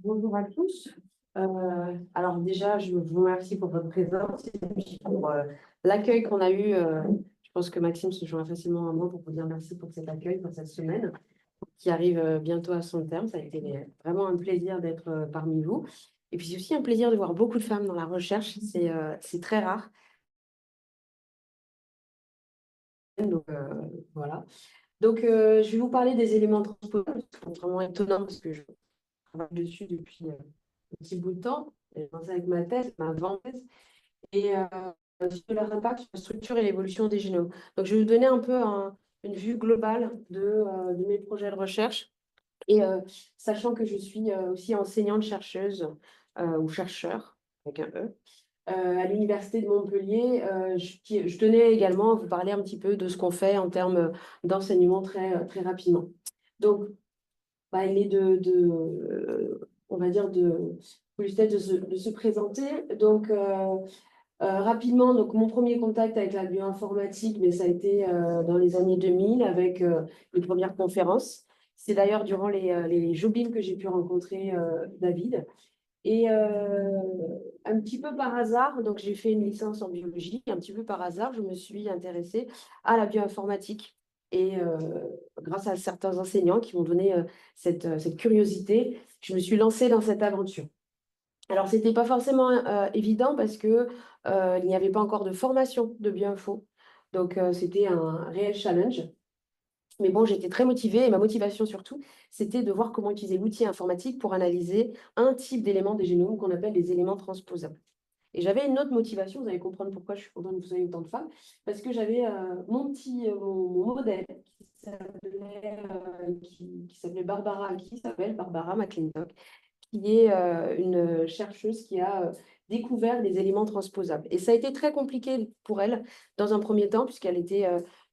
Bonjour à tous. Alors déjà, je vous remercie pour votre présence et puis pour l'accueil qu'on a eu. Je pense que Maxime se joindra facilement à moi pour vous dire merci pour cet accueil, pour cette semaine qui arrive bientôt à son terme. Ça a été vraiment un plaisir d'être parmi vous. Et puis c'est aussi un plaisir de voir beaucoup de femmes dans la recherche. C'est très rare. Donc voilà. Donc je vais vous parler des éléments transposables. C'est vraiment étonnant parce que je travaille dessus depuis un petit bout de temps. J'ai commencé avec ma thèse, ma avant-thèse. Et sur leur impact sur la structure et l'évolution des génomes. Donc, je vais vous donner un peu une vue globale de mes projets de recherche. Et sachant que je suis aussi enseignante-chercheuse ou chercheur, avec un E, à l'Université de Montpellier, je tenais également à vous parler un petit peu de ce qu'on fait en termes d'enseignement très rapidement. Donc, bah, il est on va dire, de se présenter. Donc, rapidement, donc mon premier contact avec la bioinformatique, mais ça a été dans les années 2000 avec les premières conférences. C'est d'ailleurs durant les Jobim que j'ai pu rencontrer David. Et un petit peu par hasard, donc j'ai fait une licence en biologie, un petit peu par hasard, je me suis intéressée à la bioinformatique. Et grâce à certains enseignants qui m'ont donné cette curiosité, je me suis lancée dans cette aventure. Alors, ce n'était pas forcément évident parce que il n'y avait pas encore de formation de bioinfo. Donc, c'était un réel challenge. Mais bon, j'étais très motivée et ma motivation surtout, c'était de voir comment utiliser l'outil informatique pour analyser un type d'éléments des génomes qu'on appelle les éléments transposables. Et j'avais une autre motivation, vous allez comprendre pourquoi je suis contente que vous soyez autant de femmes, parce que j'avais mon modèle qui s'appelait Barbara, qui s'appelle Barbara McClintock, qui est une chercheuse qui a découvert des éléments transposables. Et ça a été très compliqué pour elle dans un premier temps, puisqu'elle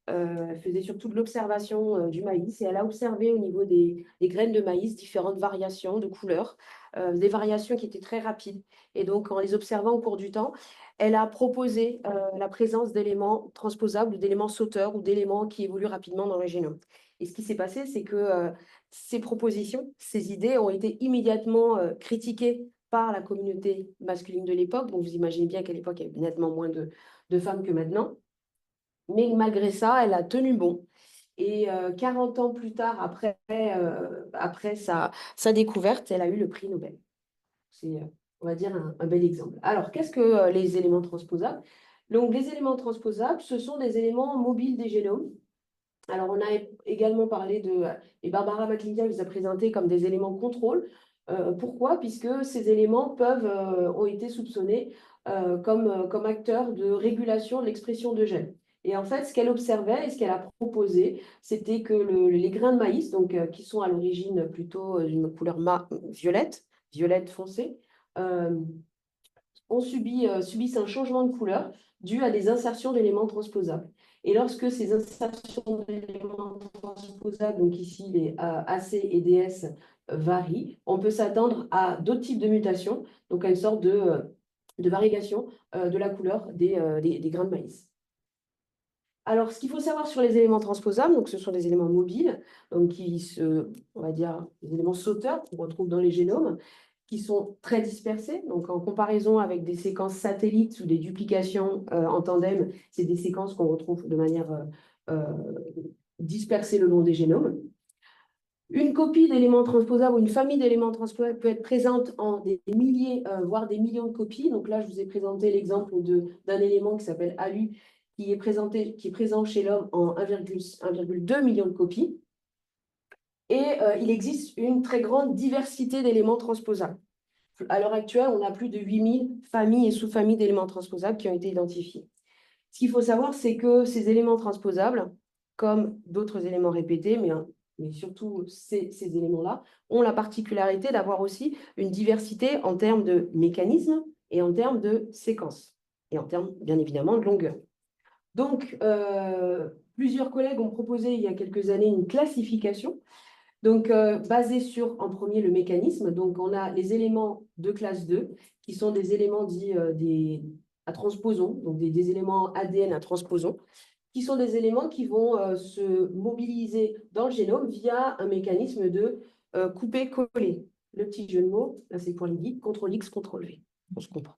elle faisait surtout de l'observation du maïs et elle a observé au niveau des graines de maïs différentes variations de couleurs, des variations qui étaient très rapides. Et donc, en les observant au cours du temps, elle a proposé la présence d'éléments transposables, d'éléments sauteurs ou d'éléments qui évoluent rapidement dans le génome. Et ce qui s'est passé, c'est que ces propositions, ces idées ont été immédiatement critiquées par la communauté masculine de l'époque. Donc, vous imaginez bien qu'à l'époque, il y avait nettement moins de femmes que maintenant. Mais malgré ça, elle a tenu bon. Et 40 ans plus tard, après sa découverte, elle a eu le prix Nobel. C'est, on va dire, un bel exemple. Alors, qu'est-ce que les éléments transposables? Donc, les éléments transposables, ce sont des éléments mobiles des génomes. Alors, on a également parlé et Barbara McClintock les a présentés comme des éléments contrôle. Pourquoi? Puisque ces éléments ont été soupçonnés comme acteurs de régulation de l'expression de gènes. Et en fait, ce qu'elle observait et ce qu'elle a proposé, c'était que les grains de maïs, donc, qui sont à l'origine plutôt d'une couleur violette foncée, euh, subissent un changement de couleur dû à des insertions d'éléments transposables. Et lorsque ces insertions d'éléments transposables, donc ici les AC et DS, varient, on peut s'attendre à d'autres types de mutations, donc à une sorte de variation de la couleur des grains de maïs. Alors, ce qu'il faut savoir sur les éléments transposables, donc ce sont des éléments mobiles, donc on va dire, des éléments sauteurs qu'on retrouve dans les génomes, qui sont très dispersés. Donc, en comparaison avec des séquences satellites ou des duplications en tandem, c'est des séquences qu'on retrouve de manière dispersée le long des génomes. Une copie d'éléments transposables ou une famille d'éléments transposables peut être présente en des milliers, voire des millions de copies. Donc là, je vous ai présenté l'exemple d'un élément qui s'appelle ALU, qui est présent chez l'homme en 1,2 million de copies. Et il existe une très grande diversité d'éléments transposables. À l'heure actuelle, on a plus de 8000 familles et sous-familles d'éléments transposables qui ont été identifiés. Ce qu'il faut savoir, c'est que ces éléments transposables, comme d'autres éléments répétés, mais surtout ces éléments-là, ont la particularité d'avoir aussi une diversité en termes de mécanismes et en termes de séquences, et en termes, bien évidemment, de longueur. Donc, plusieurs collègues ont proposé il y a quelques années une classification donc, basé sur, en premier, le mécanisme. Donc, on a les éléments de classe 2, qui sont des éléments dits à transposons, donc des éléments ADN à transposons, qui sont des éléments qui vont se mobiliser dans le génome via un mécanisme de couper-coller. le petit jeu de mots, là c'est pour les guides, CTRL X, CTRL V. On se comprend.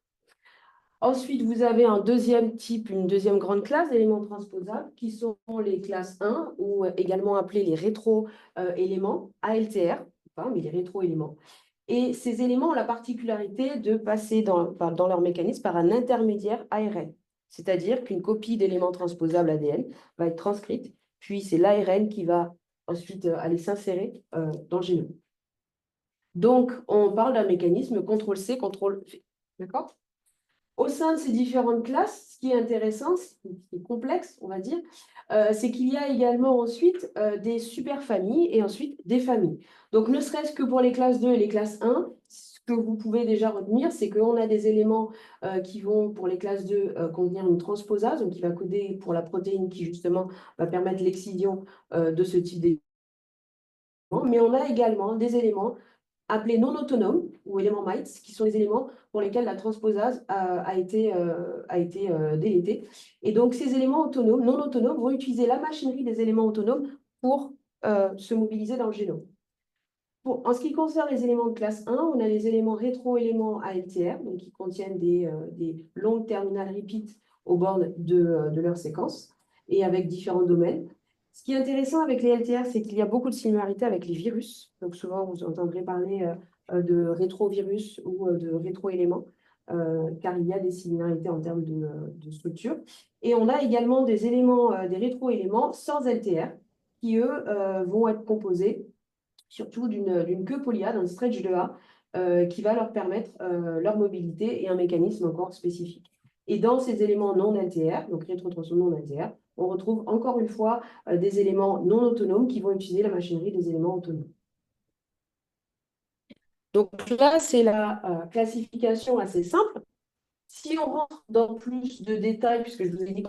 Ensuite, vous avez un deuxième type, une deuxième grande classe d'éléments transposables qui sont les classes 1 ou également appelés les rétro-éléments, ALTR, pas, mais les rétro-éléments. Et ces éléments ont la particularité de passer dans leur mécanisme par un intermédiaire ARN. C'est-à-dire qu'une copie d'éléments transposables ADN va être transcrite, puis c'est l'ARN qui va ensuite aller s'insérer dans le génome. Donc, on parle d'un mécanisme CTRL-C, CTRL-V. D'accord ? Au sein de ces différentes classes, ce qui est intéressant, ce qui est complexe, on va dire, c'est qu'il y a également ensuite des superfamilles et ensuite des familles. Donc, ne serait-ce que pour les classes 2 et les classes 1, ce que vous pouvez déjà retenir, c'est qu'on a des éléments qui vont, pour les classes 2, contenir une transposase, donc qui va coder pour la protéine qui, justement, va permettre l'excision de ce type d'éléments. Mais on a également des éléments appelés non autonomes ou éléments mites, qui sont les éléments pour lesquels la transposase a été délétée. Et donc, ces éléments autonomes, non autonomes, vont utiliser la machinerie des éléments autonomes pour se mobiliser dans le génome. En ce qui concerne les éléments de classe 1, on a les éléments rétro-éléments ALTR, donc qui contiennent des longues terminales repeat aux bornes de leur séquence et avec différents domaines. Ce qui est intéressant avec les LTR, c'est qu'il y a beaucoup de similarités avec les virus. Donc souvent, vous entendrez parler de rétrovirus ou de rétro-éléments, car il y a des similarités en termes de structure. Et on a également des éléments, des rétro-éléments sans LTR, qui, eux, vont être composés surtout d'une queue polia, d'un stretch de A, qui va leur permettre leur mobilité et un mécanisme encore spécifique. Et dans ces éléments non LTR, donc rétrotransmission non LTR, on retrouve encore une fois des éléments non autonomes qui vont utiliser la machinerie des éléments autonomes. Donc là, c'est la classification assez simple. Si on rentre dans plus de détails, puisque je vous ai dit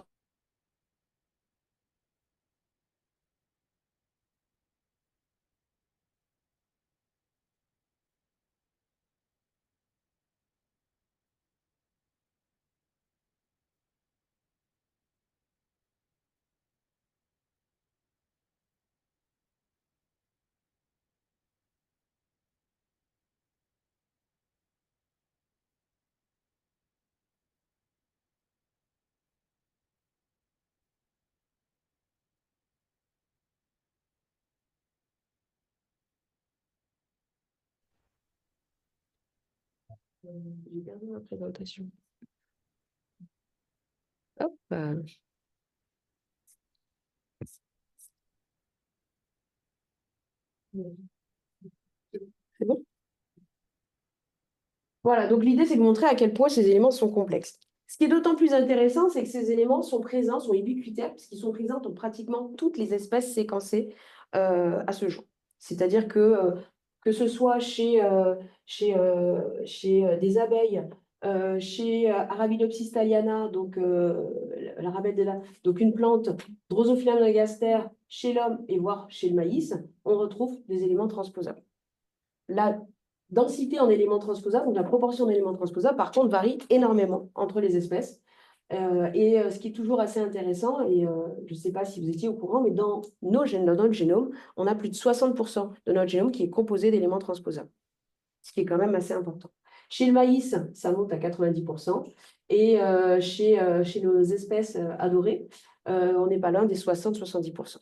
j'ai perdu ma présentation. Hop. C'est bon? Voilà, donc l'idée, c'est de montrer à quel point ces éléments sont complexes. Ce qui est d'autant plus intéressant, c'est que ces éléments sont présents, sont ubiquitaires, puisqu'ils sont présents dans pratiquement toutes les espèces séquencées à ce jour. C'est-à-dire que ce soit chez des abeilles, chez Arabidopsis thaliana, donc l'arabelle donc une plante, Drosophila melanogaster, chez l'homme et voire chez le maïs, on retrouve des éléments transposables. La densité en éléments transposables, donc la proportion d'éléments transposables, par contre, varie énormément entre les espèces. Ce qui est toujours assez intéressant, et je ne sais pas si vous étiez au courant, mais dans notre génome, on a plus de 60% de notre génome qui est composé d'éléments transposables, ce qui est quand même assez important. Chez le maïs, ça monte à 90%, et chez nos espèces adorées, on n'est pas loin des 60-70%.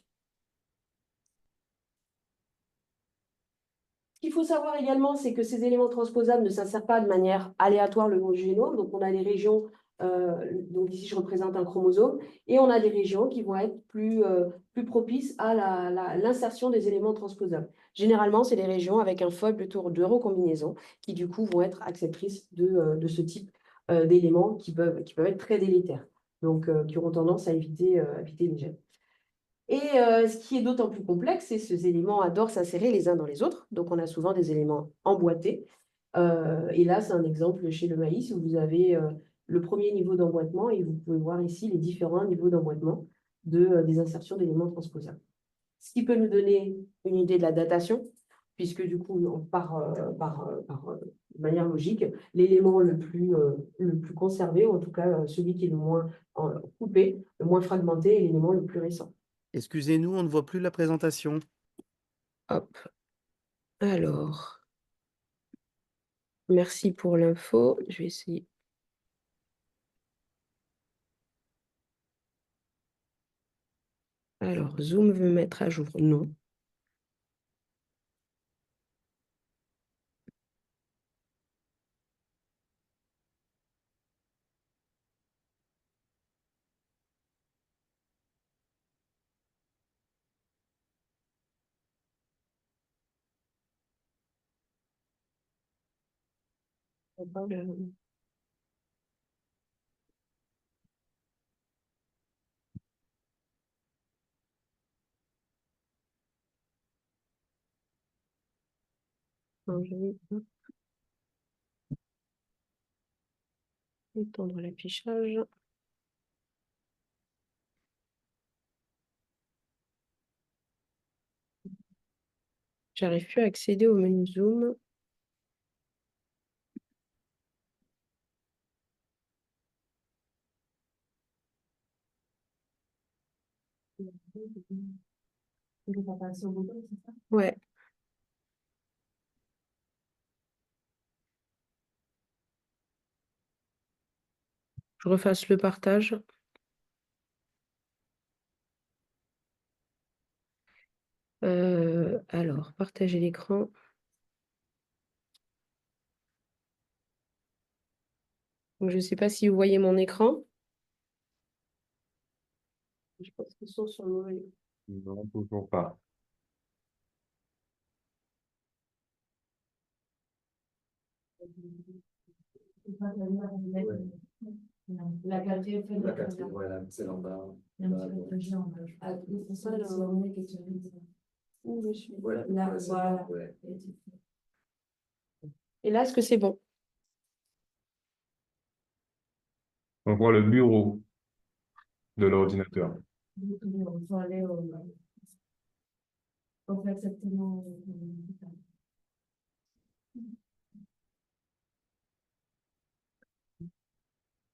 Ce qu'il faut savoir également, c'est que ces éléments transposables ne s'insèrent pas de manière aléatoire le long du génome. Donc, on a des régions, donc ici je représente un chromosome, et on a des régions qui vont être plus propices à l'insertion des éléments transposables. Généralement, c'est les régions avec un faible taux de recombinaison qui, du coup, vont être acceptrices de ce type d'éléments qui peuvent être très délétères, donc qui auront tendance à éviter les gènes. Et ce qui est d'autant plus complexe, c'est que ces éléments adorent s'insérer les uns dans les autres. Donc, on a souvent des éléments emboîtés. Et là, c'est un exemple chez le maïs où vous avez le premier niveau d'emboîtement et vous pouvez voir ici les différents niveaux d'emboîtement des insertions d'éléments transposables. Ce qui peut nous donner une idée de la datation, puisque du coup, de manière logique, l'élément le plus conservé, ou en tout cas celui qui est le moins coupé, le moins fragmenté, est l'élément le plus récent. Excusez-nous, on ne voit plus la présentation. Hop. Alors, Merci pour l'info. Je vais essayer. Alors, Zoom veut mettre à jour. Non. Non, je vais étendre l'affichage. J'arrive plus à accéder au menu Zoom. Ouais. Je refasse le partage. Alors, partager l'écran. Donc, je ne sais pas si vous voyez mon écran. Je pense qu'ils sont sur le mauvais. Non, toujours pas. La galerie au fait de La quatrième, voilà, c'est en bas. Où je suis. Voilà. Là, voilà. Ouais. Et là, est-ce que c'est bon? On voit le bureau de l'ordinateur.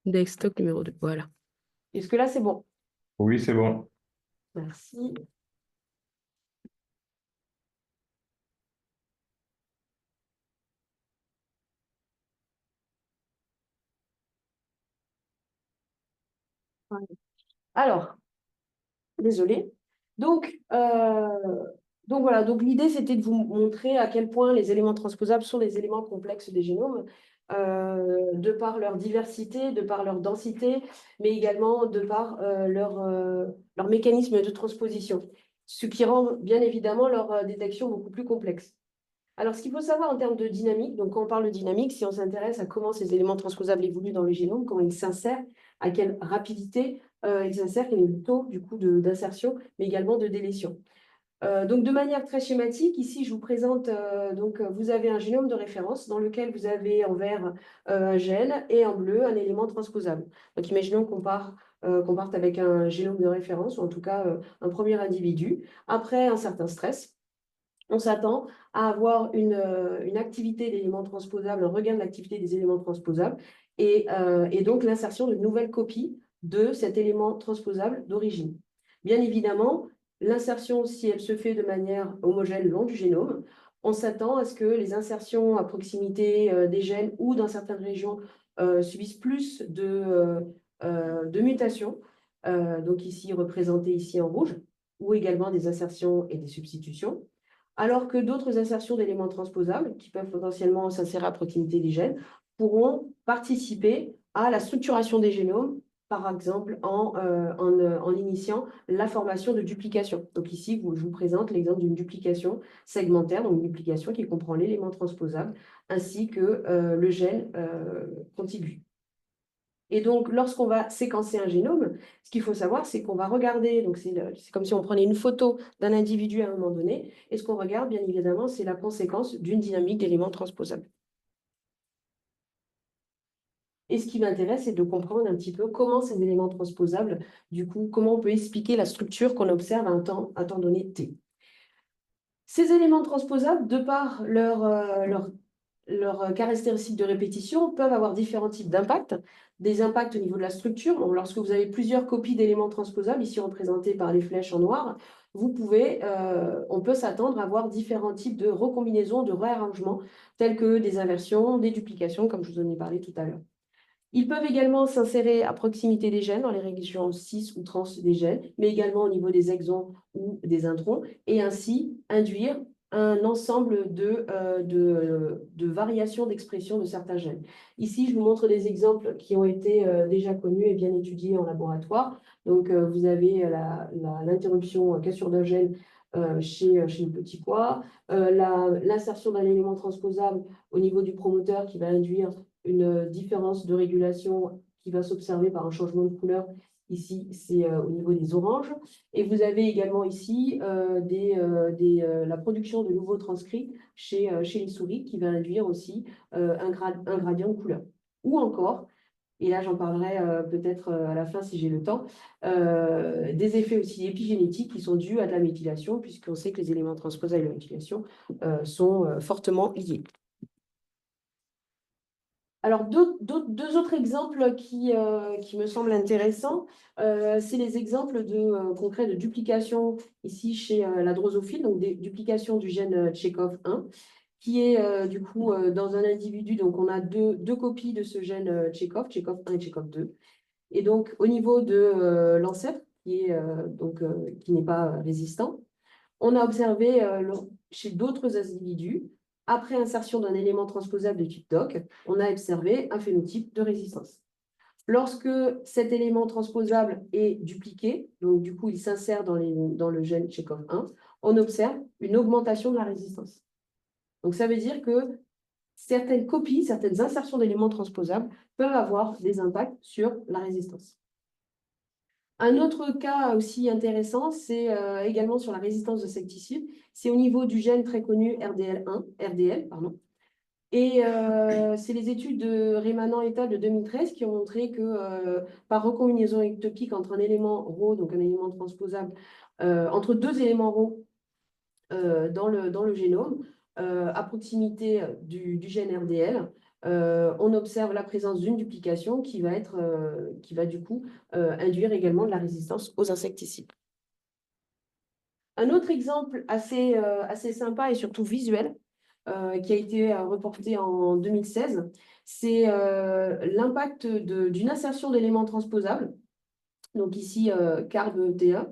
Desktop numéro 2. Voilà. Est-ce que là, c'est bon? Oui, c'est bon. Merci. Alors, désolée. Donc voilà, donc l'idée c'était de vous montrer à quel point les éléments transposables sont des éléments complexes des génomes, de par leur diversité, de par leur densité, mais également de par leur mécanisme de transposition, ce qui rend bien évidemment leur détection beaucoup plus complexe. Alors, ce qu'il faut savoir en termes de dynamique, donc quand on parle de dynamique, si on s'intéresse à comment ces éléments transposables évoluent dans le génome, comment ils s'insèrent, à quelle rapidité ils s'insèrent, quel est le taux du coup d'insertion, mais également de délétion. Donc, de manière très schématique, ici, je vous présente, vous avez un génome de référence dans lequel vous avez en vert un gène et en bleu un élément transposable. Donc, imaginons qu'on parte avec un génome de référence, ou en tout cas un premier individu, après un certain stress. On s'attend à avoir une activité d'éléments transposables, un regain de l'activité des éléments transposables, et donc l'insertion de nouvelles copies de cet élément transposable d'origine. Bien évidemment, l'insertion, si elle se fait de manière homogène le long du génome, on s'attend à ce que les insertions à proximité des gènes ou dans certaines régions subissent plus de mutations, donc ici représentées ici en rouge, ou également des insertions et des substitutions, alors que d'autres insertions d'éléments transposables, qui peuvent potentiellement s'insérer à proximité des gènes, pourront participer à la structuration des génomes, par exemple en initiant la formation de duplication. Donc ici, je vous présente l'exemple d'une duplication segmentaire, donc une duplication qui comprend l'élément transposable ainsi que le gène contigu. Et donc, lorsqu'on va séquencer un génome, ce qu'il faut savoir, c'est qu'on va regarder, donc c'est comme si on prenait une photo d'un individu à un moment donné, et ce qu'on regarde, bien évidemment, c'est la conséquence d'une dynamique d'éléments transposables. Et ce qui m'intéresse, c'est de comprendre un petit peu comment ces éléments transposables, du coup, comment on peut expliquer la structure qu'on observe à un temps donné T. Ces éléments transposables, de par leurs caractéristiques de répétition, peuvent avoir différents types d'impacts. Des impacts au niveau de la structure. Donc, lorsque vous avez plusieurs copies d'éléments transposables, ici représentés par les flèches en noir, on peut s'attendre à voir différents types de recombinaisons, de réarrangements, tels que des inversions, des duplications, comme je vous en ai parlé tout à l'heure. Ils peuvent également s'insérer à proximité des gènes, dans les régions cis ou trans des gènes, mais également au niveau des exons ou des introns, et ainsi induire un ensemble de variations d'expression de certains gènes. Ici, je vous montre des exemples qui ont été déjà connus et bien étudiés en laboratoire. Donc, vous avez l'interruption cassure d'un gène chez le petit pois, l'insertion d'un élément transposable au niveau du promoteur qui va induire une différence de régulation qui va s'observer par un changement de couleur. Ici, c'est au niveau des oranges. Et vous avez également ici la production de nouveaux transcrits chez les souris qui va induire aussi un gradient de couleur. Ou encore, et là j'en parlerai peut-être à la fin si j'ai le temps, des effets aussi épigénétiques qui sont dus à de la méthylation, puisqu'on sait que les éléments transposables et la méthylation sont fortement liés. Alors, deux autres exemples qui me semblent intéressants, c'est les exemples concrets de duplication ici chez la drosophile, donc des duplications du gène Tchekhov-1, qui est du coup dans un individu, donc on a deux copies de ce gène Tchekhov, Tchekhov-1 et Tchekhov-2. Et donc, au niveau de l'ancêtre, qui n'est pas résistant, on a observé chez d'autres individus, après insertion d'un élément transposable de type DOC, on a observé un phénotype de résistance. Lorsque cet élément transposable est dupliqué, donc du coup il s'insère dans le gène Tchekhov-1, on observe une augmentation de la résistance. Donc ça veut dire que certaines copies, certaines insertions d'éléments transposables peuvent avoir des impacts sur la résistance. Un autre cas aussi intéressant, c'est également sur la résistance aux insecticides. C'est au niveau du gène très connu RDL, pardon. Et c'est les études de Rémanent et al. De 2013 qui ont montré que par recombinaison ectopique entre un élément Rho, donc un élément transposable, entre deux éléments Rho dans le génome, à proximité du gène RDL, on observe la présence d'une duplication qui va du coup induire également de la résistance aux insecticides. Un autre exemple assez sympa et surtout visuel, qui a été reporté en 2016, c'est l'impact d'une insertion d'éléments transposables, donc ici CARB-T1,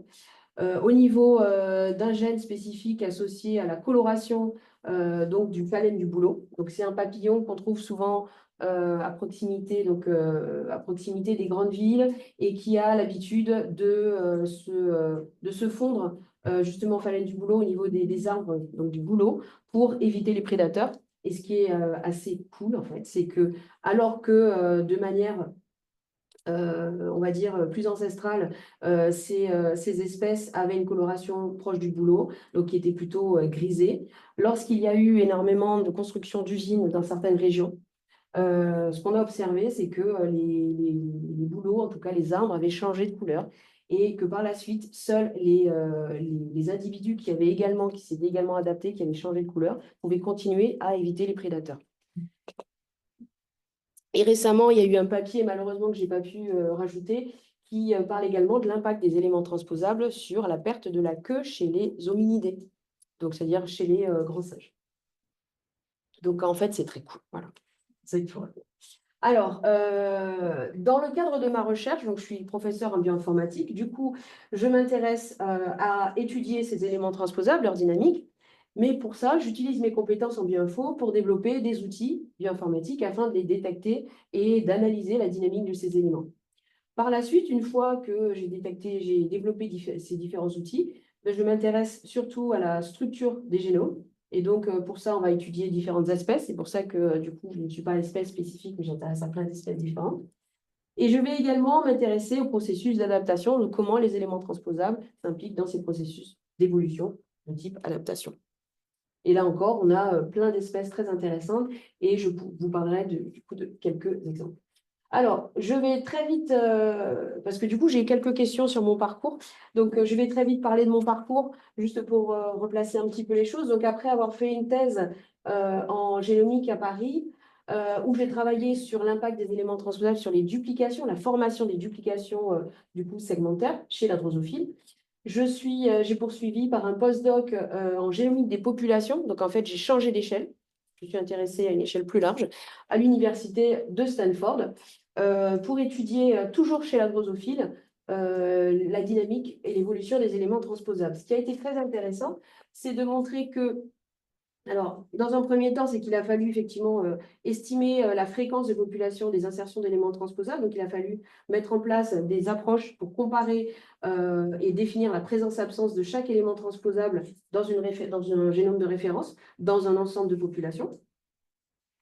au niveau d'un gène spécifique associé à la coloration donc du phallène du bouleau. Donc c'est un papillon qu'on trouve souvent à proximité des grandes villes et qui a l'habitude de se fondre justement phallène du bouleau au niveau des arbres, donc du bouleau, pour éviter les prédateurs. Et ce qui est assez cool en fait, c'est que alors que de manière on va dire, plus ancestrale, ces espèces avaient une coloration proche du bouleau, donc qui était plutôt grisée. Lorsqu'il y a eu énormément de construction d'usines dans certaines régions, ce qu'on a observé, c'est que les bouleaux, en tout cas les arbres, avaient changé de couleur et que par la suite, seuls les individus qui s'étaient également adaptés, qui avaient changé de couleur, pouvaient continuer à éviter les prédateurs. Et récemment, il y a eu un papier, malheureusement, que je n'ai pas pu rajouter, qui parle également de l'impact des éléments transposables sur la perte de la queue chez les hominidés, donc c'est-à-dire chez les grands singes. Donc, en fait, c'est très cool. Voilà. Ça, il faut... Alors, dans le cadre de ma recherche, donc je suis professeure en bioinformatique, du coup, je m'intéresse à étudier ces éléments transposables, leur dynamique. Mais pour ça, j'utilise mes compétences en bioinfo pour développer des outils bioinformatiques afin de les détecter et d'analyser la dynamique de ces éléments. Par la suite, une fois que j'ai développé ces différents outils, je m'intéresse surtout à la structure des génomes. Et donc, pour ça, on va étudier différentes espèces. C'est pour ça que, du coup, je ne suis pas espèce spécifique, mais j'intéresse à plein d'espèces différentes. Et je vais également m'intéresser au processus d'adaptation, donc comment les éléments transposables s'impliquent dans ces processus d'évolution de type adaptation. Et là encore, on a plein d'espèces très intéressantes et je vous parlerai du coup de quelques exemples. Alors, je vais très vite, parce que du coup, j'ai quelques questions sur mon parcours. Donc, je vais très vite parler de mon parcours, juste pour replacer un petit peu les choses. Donc, après avoir fait une thèse en génomique à Paris, où j'ai travaillé sur l'impact des éléments transposables sur les duplications, la formation des duplications du coup segmentaires chez la drosophile, j'ai poursuivi par un postdoc en génomique des populations. Donc, en fait, j'ai changé d'échelle. Je suis intéressée à une échelle plus large, à l'université de Stanford, pour étudier, toujours chez la drosophile, la dynamique et l'évolution des éléments transposables. Ce qui a été très intéressant, c'est de montrer que alors, dans un premier temps, c'est qu'il a fallu effectivement estimer la fréquence de population des insertions d'éléments transposables. Donc, il a fallu mettre en place des approches pour comparer et définir la présence-absence de chaque élément transposable dans un génome de référence, dans un ensemble de populations.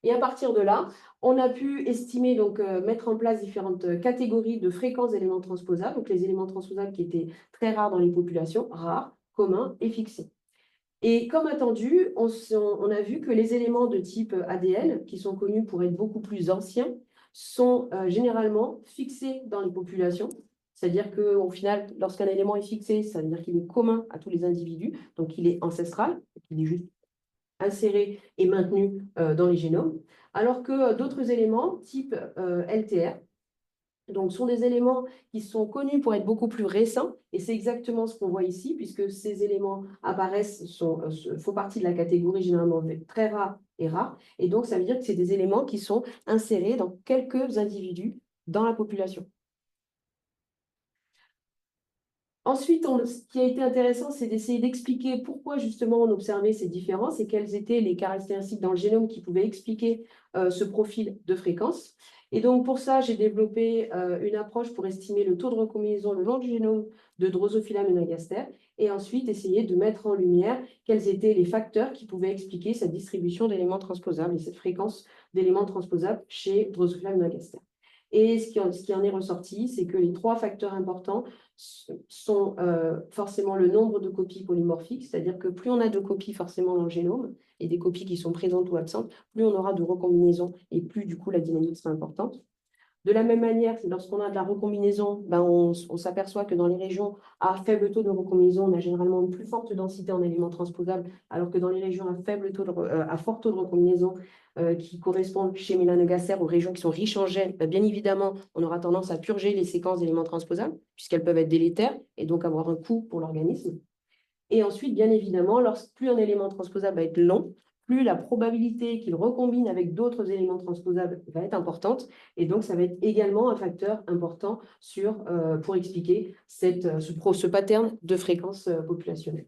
Et à partir de là, on a pu estimer, donc mettre en place différentes catégories de fréquences d'éléments transposables. Donc, les éléments transposables qui étaient très rares dans les populations, rares, communs et fixés. Et comme attendu, on a vu que les éléments de type ADN, qui sont connus pour être beaucoup plus anciens, sont généralement fixés dans les populations. C'est-à-dire qu'au final, lorsqu'un élément est fixé, ça veut dire qu'il est commun à tous les individus, donc il est ancestral, il est juste inséré et maintenu dans les génomes, alors que d'autres éléments, type LTR, donc, sont des éléments qui sont connus pour être beaucoup plus récents, et c'est exactement ce qu'on voit ici, puisque ces éléments apparaissent, font partie de la catégorie généralement très rare et rare, et donc ça veut dire que c'est des éléments qui sont insérés dans quelques individus dans la population. Ensuite, ce qui a été intéressant, c'est d'essayer d'expliquer pourquoi justement on observait ces différences et quelles étaient les caractéristiques dans le génome qui pouvaient expliquer ce profil de fréquence. Et donc pour ça, j'ai développé une approche pour estimer le taux de recombinaison le long du génome de Drosophila melanogaster et ensuite essayer de mettre en lumière quels étaient les facteurs qui pouvaient expliquer cette distribution d'éléments transposables et cette fréquence d'éléments transposables chez Drosophila melanogaster. Et ce qui en est ressorti, c'est que les trois facteurs importants sont forcément le nombre de copies polymorphiques, c'est-à-dire que plus on a de copies forcément dans le génome, et des copies qui sont présentes ou absentes, plus on aura de recombinaisons et plus du coup la dynamique sera importante. De la même manière, lorsqu'on a de la recombinaison, on s'aperçoit que dans les régions à faible taux de recombinaison, on a généralement une plus forte densité en éléments transposables, alors que dans les régions à fort taux de recombinaison, qui correspondent chez Melanogaster aux régions qui sont riches en gènes, bien évidemment, on aura tendance à purger les séquences d'éléments transposables, puisqu'elles peuvent être délétères et donc avoir un coût pour l'organisme. Et ensuite, bien évidemment, plus un élément transposable va être long, plus la probabilité qu'il recombine avec d'autres éléments transposables va être importante. Et donc, ça va être également un facteur important pour expliquer ce pattern de fréquence populationnelle.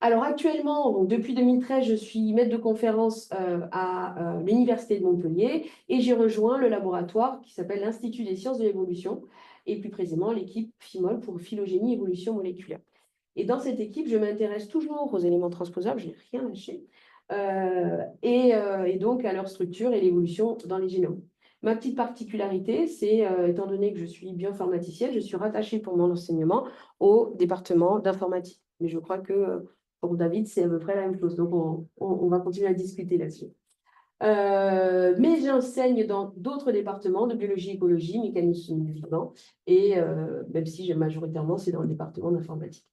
Alors actuellement, donc depuis 2013, je suis maître de conférence à l'Université de Montpellier et j'ai rejoint le laboratoire qui s'appelle l'Institut des sciences de l'évolution et plus précisément l'équipe PHIMOL pour phylogénie évolution moléculaire. Et dans cette équipe, je m'intéresse toujours aux éléments transposables, je n'ai rien lâché, et donc à leur structure et l'évolution dans les génomes. Ma petite particularité, c'est, étant donné que je suis bioinformaticienne, je suis rattachée pour mon enseignement au département d'informatique. Mais je crois que pour David, c'est à peu près la même chose. Donc, on va continuer à discuter là-dessus. Mais j'enseigne dans d'autres départements de biologie, écologie, mécanisme du vivant, et même si majoritairement, c'est dans le département d'informatique.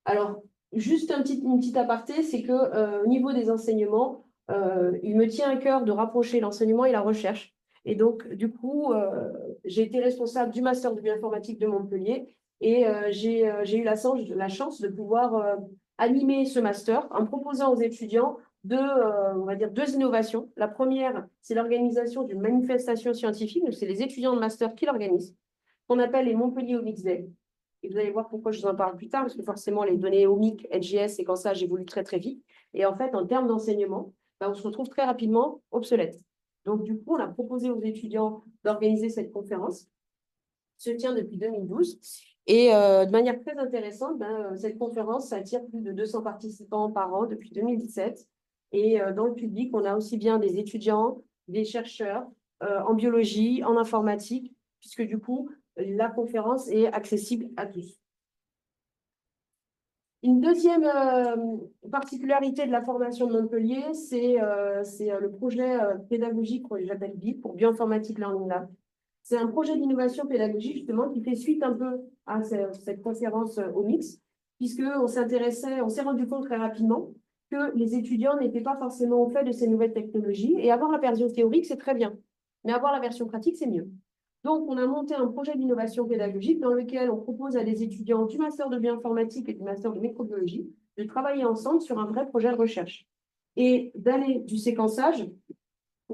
Alors, juste une petite aparté, c'est qu'au niveau des enseignements, il me tient à cœur de rapprocher l'enseignement et la recherche. Et donc, du coup, j'ai été responsable du master de bioinformatique de Montpellier et j'ai eu la chance de pouvoir animer ce master en proposant aux étudiants on va dire deux innovations. La première, c'est l'organisation d'une manifestation scientifique. Donc, c'est les étudiants de master qui l'organisent, qu'on appelle les Montpellier Omics Day. Et vous allez voir pourquoi je vous en parle plus tard, parce que forcément, les données omiques, NGS, et quand ça, évoluent très, très vite. Et en fait, en termes d'enseignement, on se retrouve très rapidement obsolète. Donc, du coup, on a proposé aux étudiants d'organiser cette conférence. Se tient depuis 2012. Et de manière très intéressante, cette conférence attire plus de 200 participants par an depuis 2017. Et dans le public, on a aussi bien des étudiants, des chercheurs en biologie, en informatique, puisque du coup, la conférence est accessible à tous. Une deuxième particularité de la formation de Montpellier, c'est le projet pédagogique que j'appelle BIP, pour Bioinformatique Learning Lab. C'est un projet d'innovation pédagogique, justement, qui fait suite un peu à cette conférence OMIX, puisqu'on s'est rendu compte très rapidement que les étudiants n'étaient pas forcément au fait de ces nouvelles technologies. Et avoir la version théorique, c'est très bien. Mais avoir la version pratique, c'est mieux. Donc, on a monté un projet d'innovation pédagogique dans lequel on propose à des étudiants du master de bioinformatique et du master de microbiologie de travailler ensemble sur un vrai projet de recherche et d'aller du séquençage,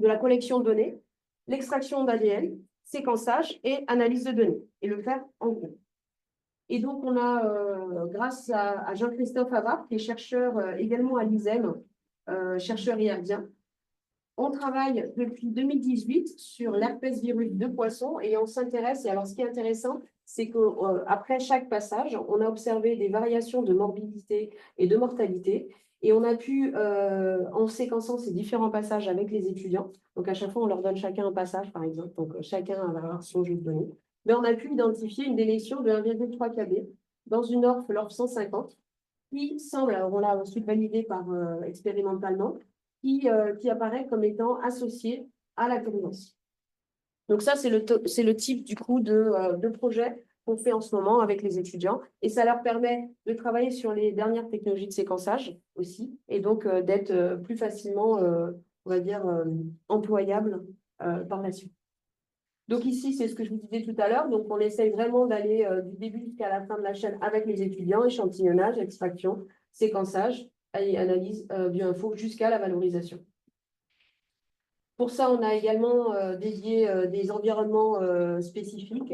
de la collection de données, l'extraction d'ADN, séquençage et analyse de données, et le faire en groupe. Et donc, on a, grâce à Jean-Christophe Havard, qui est chercheur également à l'ISEM, chercheur IRDien, on travaille depuis 2018 sur l'herpès virus de poisson et on s'intéresse, et alors ce qui est intéressant, c'est qu'après chaque passage, on a observé des variations de morbidité et de mortalité et on a pu, en séquençant ces différents passages avec les étudiants, donc à chaque fois on leur donne chacun un passage par exemple, donc chacun va avoir son jeu de données, mais on a pu identifier une délétion de 1,3 kb dans une l'ORF 150 qui semble, alors on l'a ensuite validé par expérimentalement, qui apparaît comme étant associé à la tendance. Donc ça, c'est le type du coup de projet qu'on fait en ce moment avec les étudiants et ça leur permet de travailler sur les dernières technologies de séquençage aussi et donc d'être plus facilement, on va dire, employables par la suite. Donc ici, c'est ce que je vous disais tout à l'heure. Donc on essaye vraiment d'aller du début jusqu'à la fin de la chaîne avec les étudiants, échantillonnage, extraction, séquençage, et analyse bioinfo jusqu'à la valorisation. Pour ça, on a également dédié des environnements spécifiques.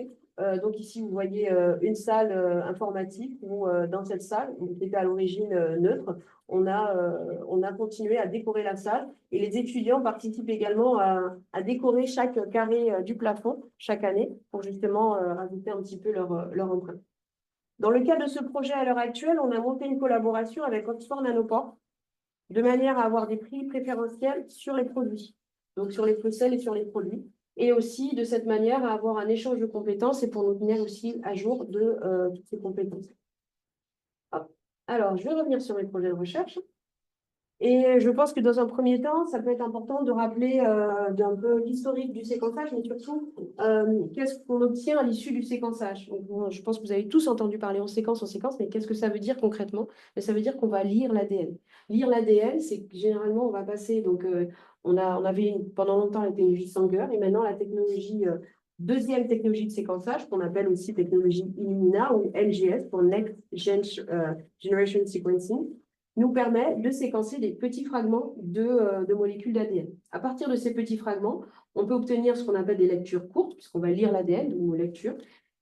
Donc ici, vous voyez une salle informatique où dans cette salle, qui était à l'origine neutre, on a continué à décorer la salle et les étudiants participent également à décorer chaque carré du plafond chaque année pour justement rajouter un petit peu leur empreinte. Dans le cas de ce projet à l'heure actuelle, on a monté une collaboration avec Oxford Nanopore de manière à avoir des prix préférentiels sur les produits, donc sur les pucelles et sur les produits, et aussi de cette manière à avoir un échange de compétences et pour nous tenir aussi à jour de toutes ces compétences. Hop. Alors, je vais revenir sur mes projets de recherche. Et je pense que dans un premier temps, ça peut être important de rappeler d'un peu l'historique du séquençage, mais surtout, qu'est-ce qu'on obtient à l'issue du séquençage. Donc, bon, je pense que vous avez tous entendu parler en séquence, mais qu'est-ce que ça veut dire concrètement? Ça veut dire qu'on va lire l'ADN. Lire l'ADN, c'est que généralement, on va passer, donc on avait pendant longtemps la technologie Sanger, et maintenant la technologie, deuxième technologie de séquençage, qu'on appelle aussi technologie Illumina ou NGS, pour Next Generation Sequencing, nous permet de séquencer des petits fragments de molécules d'ADN. À partir de ces petits fragments, on peut obtenir ce qu'on appelle des lectures courtes, puisqu'on va lire l'ADN, ou lectures.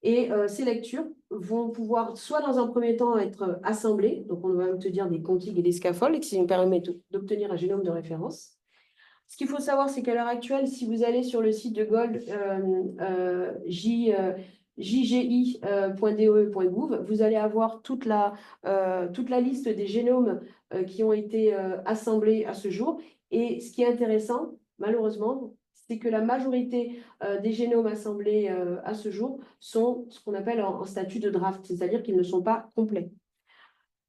Et ces lectures vont pouvoir, soit dans un premier temps, être assemblées, donc on va obtenir des contigs et des scaffolds, qui nous permettent d'obtenir un génome de référence. Ce qu'il faut savoir, c'est qu'à l'heure actuelle, si vous allez sur le site de Gold, jgi.de.gouv, vous allez avoir toute la liste des génomes qui ont été assemblés à ce jour. Et ce qui est intéressant, malheureusement, c'est que la majorité des génomes assemblés à ce jour sont ce qu'on appelle en statut de draft, c'est-à-dire qu'ils ne sont pas complets.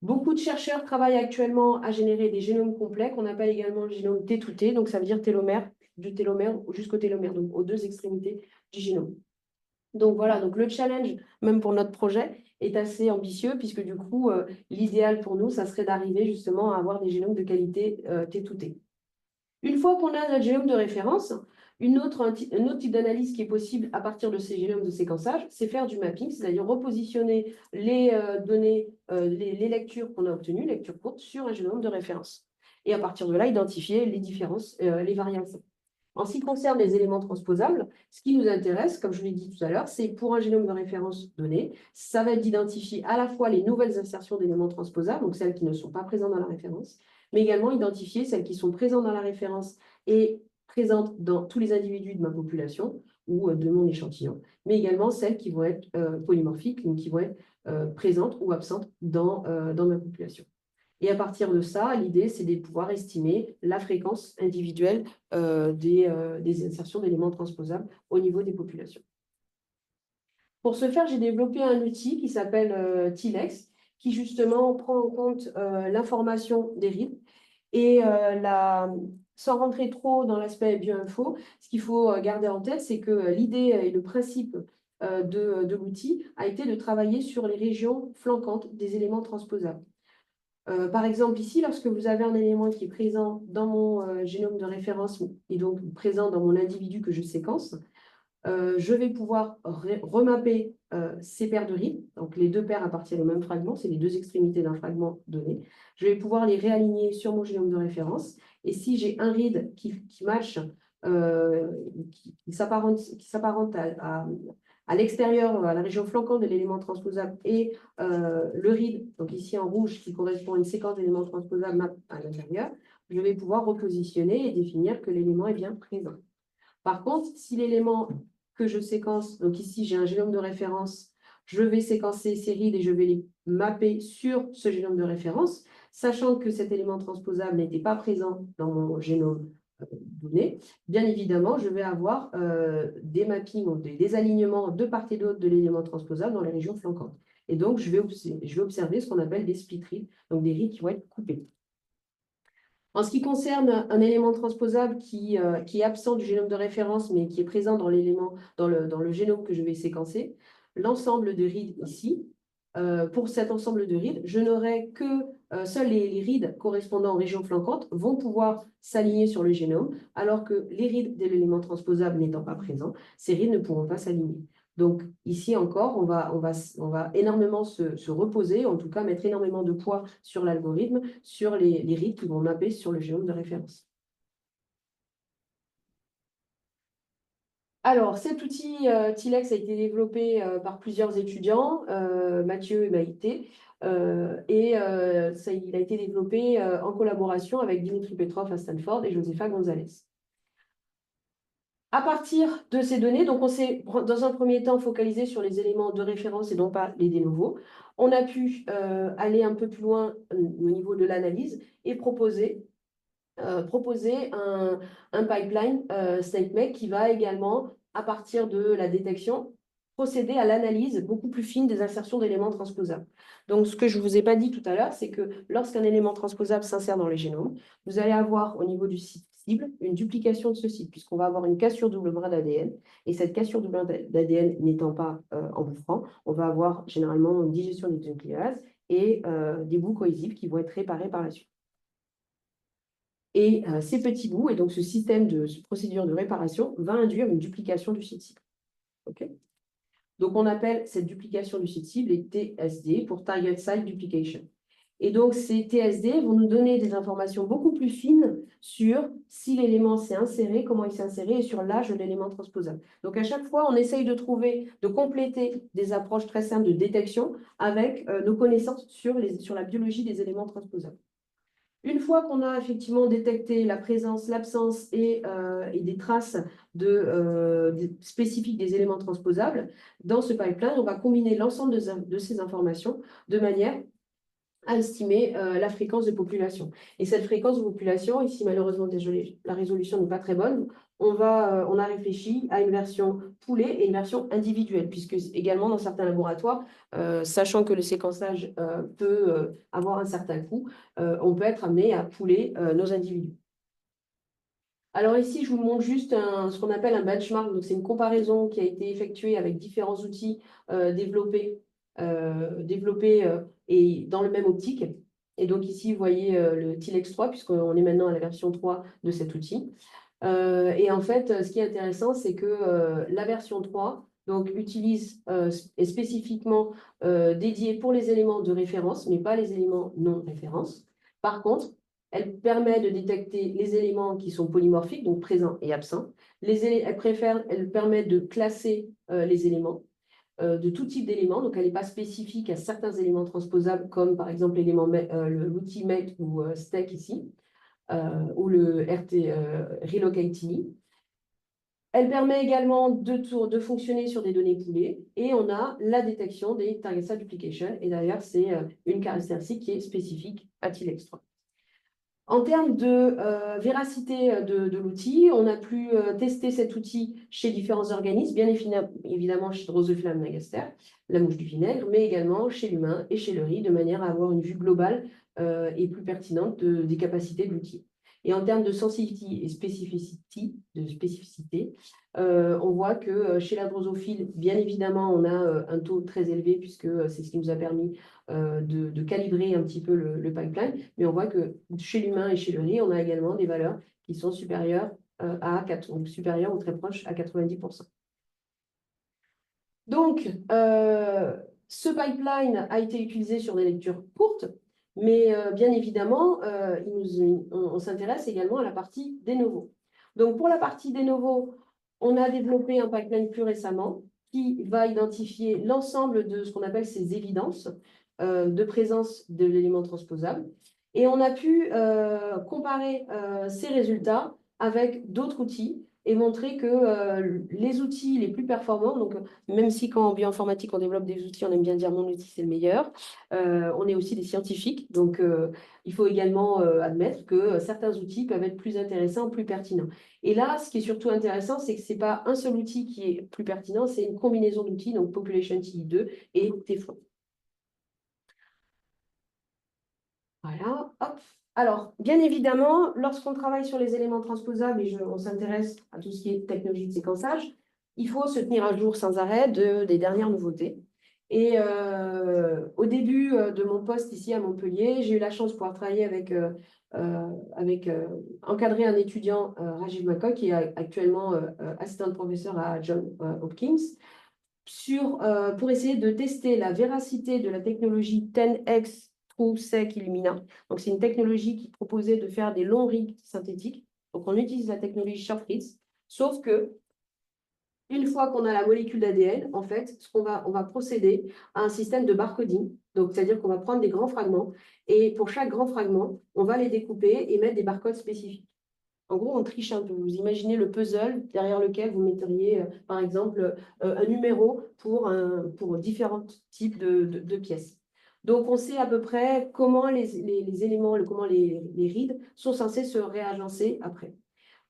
Beaucoup de chercheurs travaillent actuellement à générer des génomes complets qu'on appelle également le génome T2T, donc ça veut dire télomère, du télomère jusqu'au télomère, donc aux deux extrémités du génome. Donc voilà, donc le challenge, même pour notre projet, est assez ambitieux puisque du coup, l'idéal pour nous, ça serait d'arriver justement à avoir des génomes de qualité T2T. Une fois qu'on a notre génome de référence, un autre type d'analyse qui est possible à partir de ces génomes de séquençage, c'est faire du mapping, c'est-à-dire repositionner les données, les lectures qu'on a obtenues, lectures courtes, sur un génome de référence. Et à partir de là, identifier les différences, les variations. En ce qui concerne les éléments transposables, ce qui nous intéresse, comme je l'ai dit tout à l'heure, c'est pour un génome de référence donné, ça va être d'identifier à la fois les nouvelles insertions d'éléments transposables, donc celles qui ne sont pas présentes dans la référence, mais également identifier celles qui sont présentes dans la référence et présentes dans tous les individus de ma population ou de mon échantillon, mais également celles qui vont être polymorphiques, donc qui vont être présentes ou absentes dans ma population. Et à partir de ça, l'idée, c'est de pouvoir estimer la fréquence individuelle des insertions d'éléments transposables au niveau des populations. Pour ce faire, j'ai développé un outil qui s'appelle TILEX, qui justement prend en compte l'information des RIB et sans rentrer trop dans l'aspect bioinfo, ce qu'il faut garder en tête, c'est que l'idée et le principe de l'outil a été de travailler sur les régions flanquantes des éléments transposables. Par exemple, ici, lorsque vous avez un élément qui est présent dans mon génome de référence et donc présent dans mon individu que je séquence, je vais pouvoir remapper ces paires de rides. Donc, les deux paires appartiennent au même fragment, c'est les deux extrémités d'un fragment donné. Je vais pouvoir les réaligner sur mon génome de référence. Et si j'ai un ride qui match, qui s'apparente à l'extérieur, à la région flanquante de l'élément transposable, et le ride, donc ici en rouge, qui correspond à une séquence d'éléments transposables à l'intérieur, je vais pouvoir repositionner et définir que l'élément est bien présent. Par contre, si l'élément que je séquence, donc ici j'ai un génome de référence, je vais séquencer ces rides et je vais les mapper sur ce génome de référence, sachant que cet élément transposable n'était pas présent dans mon génome donné, bien évidemment, je vais avoir des mappings, des alignements de part et d'autre de l'élément transposable dans les régions flanquantes. Et donc, je vais observer ce qu'on appelle des split reads, donc des rides qui vont être coupés. En ce qui concerne un élément transposable qui est absent du génome de référence, mais qui est présent dans le génome que je vais séquencer, l'ensemble de rides ici, pour cet ensemble de rides, je n'aurai que seuls les rides correspondant aux régions flanquantes vont pouvoir s'aligner sur le génome, alors que les rides de l'élément transposable n'étant pas présents, ces rides ne pourront pas s'aligner. Donc, ici encore, on va énormément se reposer, en tout cas mettre énormément de poids sur l'algorithme, sur les rides qui vont mapper sur le génome de référence. Alors, cet outil TILEX a été développé par plusieurs étudiants, Mathieu et Maïté, il a été développé en collaboration avec Dimitri Petrov à Stanford et Josefa González. À partir de ces données, donc on s'est dans un premier temps focalisé sur les éléments de référence et non pas les de novo. On a pu aller un peu plus loin au niveau de l'analyse et proposer un pipeline SnakeMake qui va également, à partir de la détection, procéder à l'analyse beaucoup plus fine des insertions d'éléments transposables. Donc, ce que je ne vous ai pas dit tout à l'heure, c'est que lorsqu'un élément transposable s'insère dans le génome, vous allez avoir au niveau du site cible une duplication de ce site, puisqu'on va avoir une cassure double brin d'ADN. Et cette cassure double brin d'ADN n'étant pas en bouffant, on va avoir généralement une digestion des nucléases et des bouts cohésifs qui vont être réparés par la suite. Et ces petits bouts, et donc ce système de procédure de réparation, va induire une duplication du site cible. Okay, donc, on appelle cette duplication du site cible les TSD pour Target Site Duplication. Et donc, ces TSD vont nous donner des informations beaucoup plus fines sur si l'élément s'est inséré, comment il s'est inséré et sur l'âge de l'élément transposable. Donc, à chaque fois, on essaye de compléter des approches très simples de détection avec nos connaissances sur la biologie des éléments transposables. Une fois qu'on a effectivement détecté la présence, l'absence et des traces spécifiques des éléments transposables, dans ce pipeline, on va combiner l'ensemble de ces informations de manière à estimer la fréquence de population. Et cette fréquence de population, ici malheureusement, désolé, la résolution n'est pas très bonne, on a réfléchi à une version poolée et une version individuelle, puisque également dans certains laboratoires, sachant que le séquençage peut avoir un certain coût, on peut être amené à pooler nos individus. Alors ici, je vous montre juste ce qu'on appelle un benchmark. Donc, c'est une comparaison qui a été effectuée avec différents outils développés et dans le même optique. Et donc ici, vous voyez le TILEX 3, puisqu'on est maintenant à la version 3 de cet outil. Et en fait, ce qui est intéressant, c'est que la version 3 donc, est spécifiquement dédiée pour les éléments de référence, mais pas les éléments non référence. Par contre, elle permet de détecter les éléments qui sont polymorphiques, donc présents et absents. Elle permet de classer les éléments de tout type d'éléments. Donc, elle n'est pas spécifique à certains éléments transposables, comme par exemple l'outil MET ou STEC ici, ou le RT Relocate-INI. Elle permet également de fonctionner sur des données poolées et on a la détection des target site duplication. Et d'ailleurs, c'est une caractéristique qui est spécifique à TILEX 3. En termes de véracité de l'outil, on a pu tester cet outil chez différents organismes, bien évidemment chez Drosophila melanogaster, la mouche du vinaigre, mais également chez l'humain et chez le riz, de manière à avoir une vue globale et plus pertinente des capacités de l'outil. Et en termes de sensitivité et spécificité, on voit que chez la drosophile, bien évidemment, on a un taux très élevé puisque c'est ce qui nous a permis de calibrer un petit peu le pipeline. Mais on voit que chez l'humain et chez le riz, on a également des valeurs qui sont supérieures ou très proches à 90%. Donc, ce pipeline a été utilisé sur des lectures courtes, mais bien évidemment, on s'intéresse également à la partie de novo. Donc, pour la partie de novo, on a développé un pipeline plus récemment qui va identifier l'ensemble de ce qu'on appelle ces évidences de présence de l'élément transposable. Et on a pu comparer ces résultats avec d'autres outils et montrer que les outils les plus performants, donc même si quand en bioinformatique on développe des outils, on aime bien dire mon outil c'est le meilleur, on est aussi des scientifiques, donc il faut également admettre que certains outils peuvent être plus intéressants, plus pertinents. Et là, ce qui est surtout intéressant, c'est que ce n'est pas un seul outil qui est plus pertinent, c'est une combinaison d'outils, donc Population TI2 et TFLOW. Voilà, hop. Alors, bien évidemment, lorsqu'on travaille sur les éléments transposables et on s'intéresse à tout ce qui est technologie de séquençage, il faut se tenir à jour sans arrêt des dernières nouveautés. Et au début de mon poste ici à Montpellier, j'ai eu la chance de pouvoir travailler encadrer un étudiant, Rajiv Makok, qui est actuellement assistant de professeur à Johns Hopkins, pour essayer de tester la véracité de la technologie 10X TrueSeq Illumina. Donc, c'est une technologie qui proposait de faire des longs reads synthétiques. Donc, on utilise la technologie short reads, sauf que une fois qu'on a la molécule d'ADN, en fait, on va procéder à un système de barcoding. Donc, c'est-à-dire qu'on va prendre des grands fragments et pour chaque grand fragment, on va les découper et mettre des barcodes spécifiques. En gros, on triche un peu. Vous imaginez le puzzle derrière lequel vous metteriez, par exemple, un numéro pour différents types de pièces. Donc, on sait à peu près comment les éléments, comment les reads sont censés se réagencer après.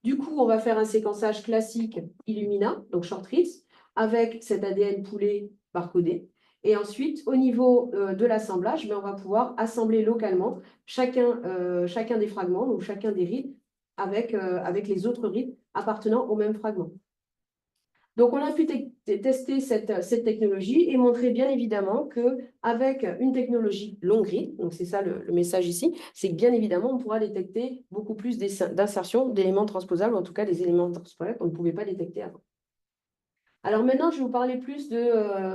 Du coup, on va faire un séquençage classique Illumina, donc short reads, avec cet ADN poulet barcodé. Et ensuite, au niveau de l'assemblage, on va pouvoir assembler localement chacun des fragments, donc chacun des reads, avec les autres reads appartenant au même fragment. Donc, on a pu tester cette technologie et montrer bien évidemment qu'avec une technologie long read, donc c'est ça le message ici, c'est que bien évidemment, on pourra détecter beaucoup plus d'insertion d'éléments transposables, en tout cas des éléments transposables qu'on ne pouvait pas détecter avant. Alors maintenant, je vais vous parler plus de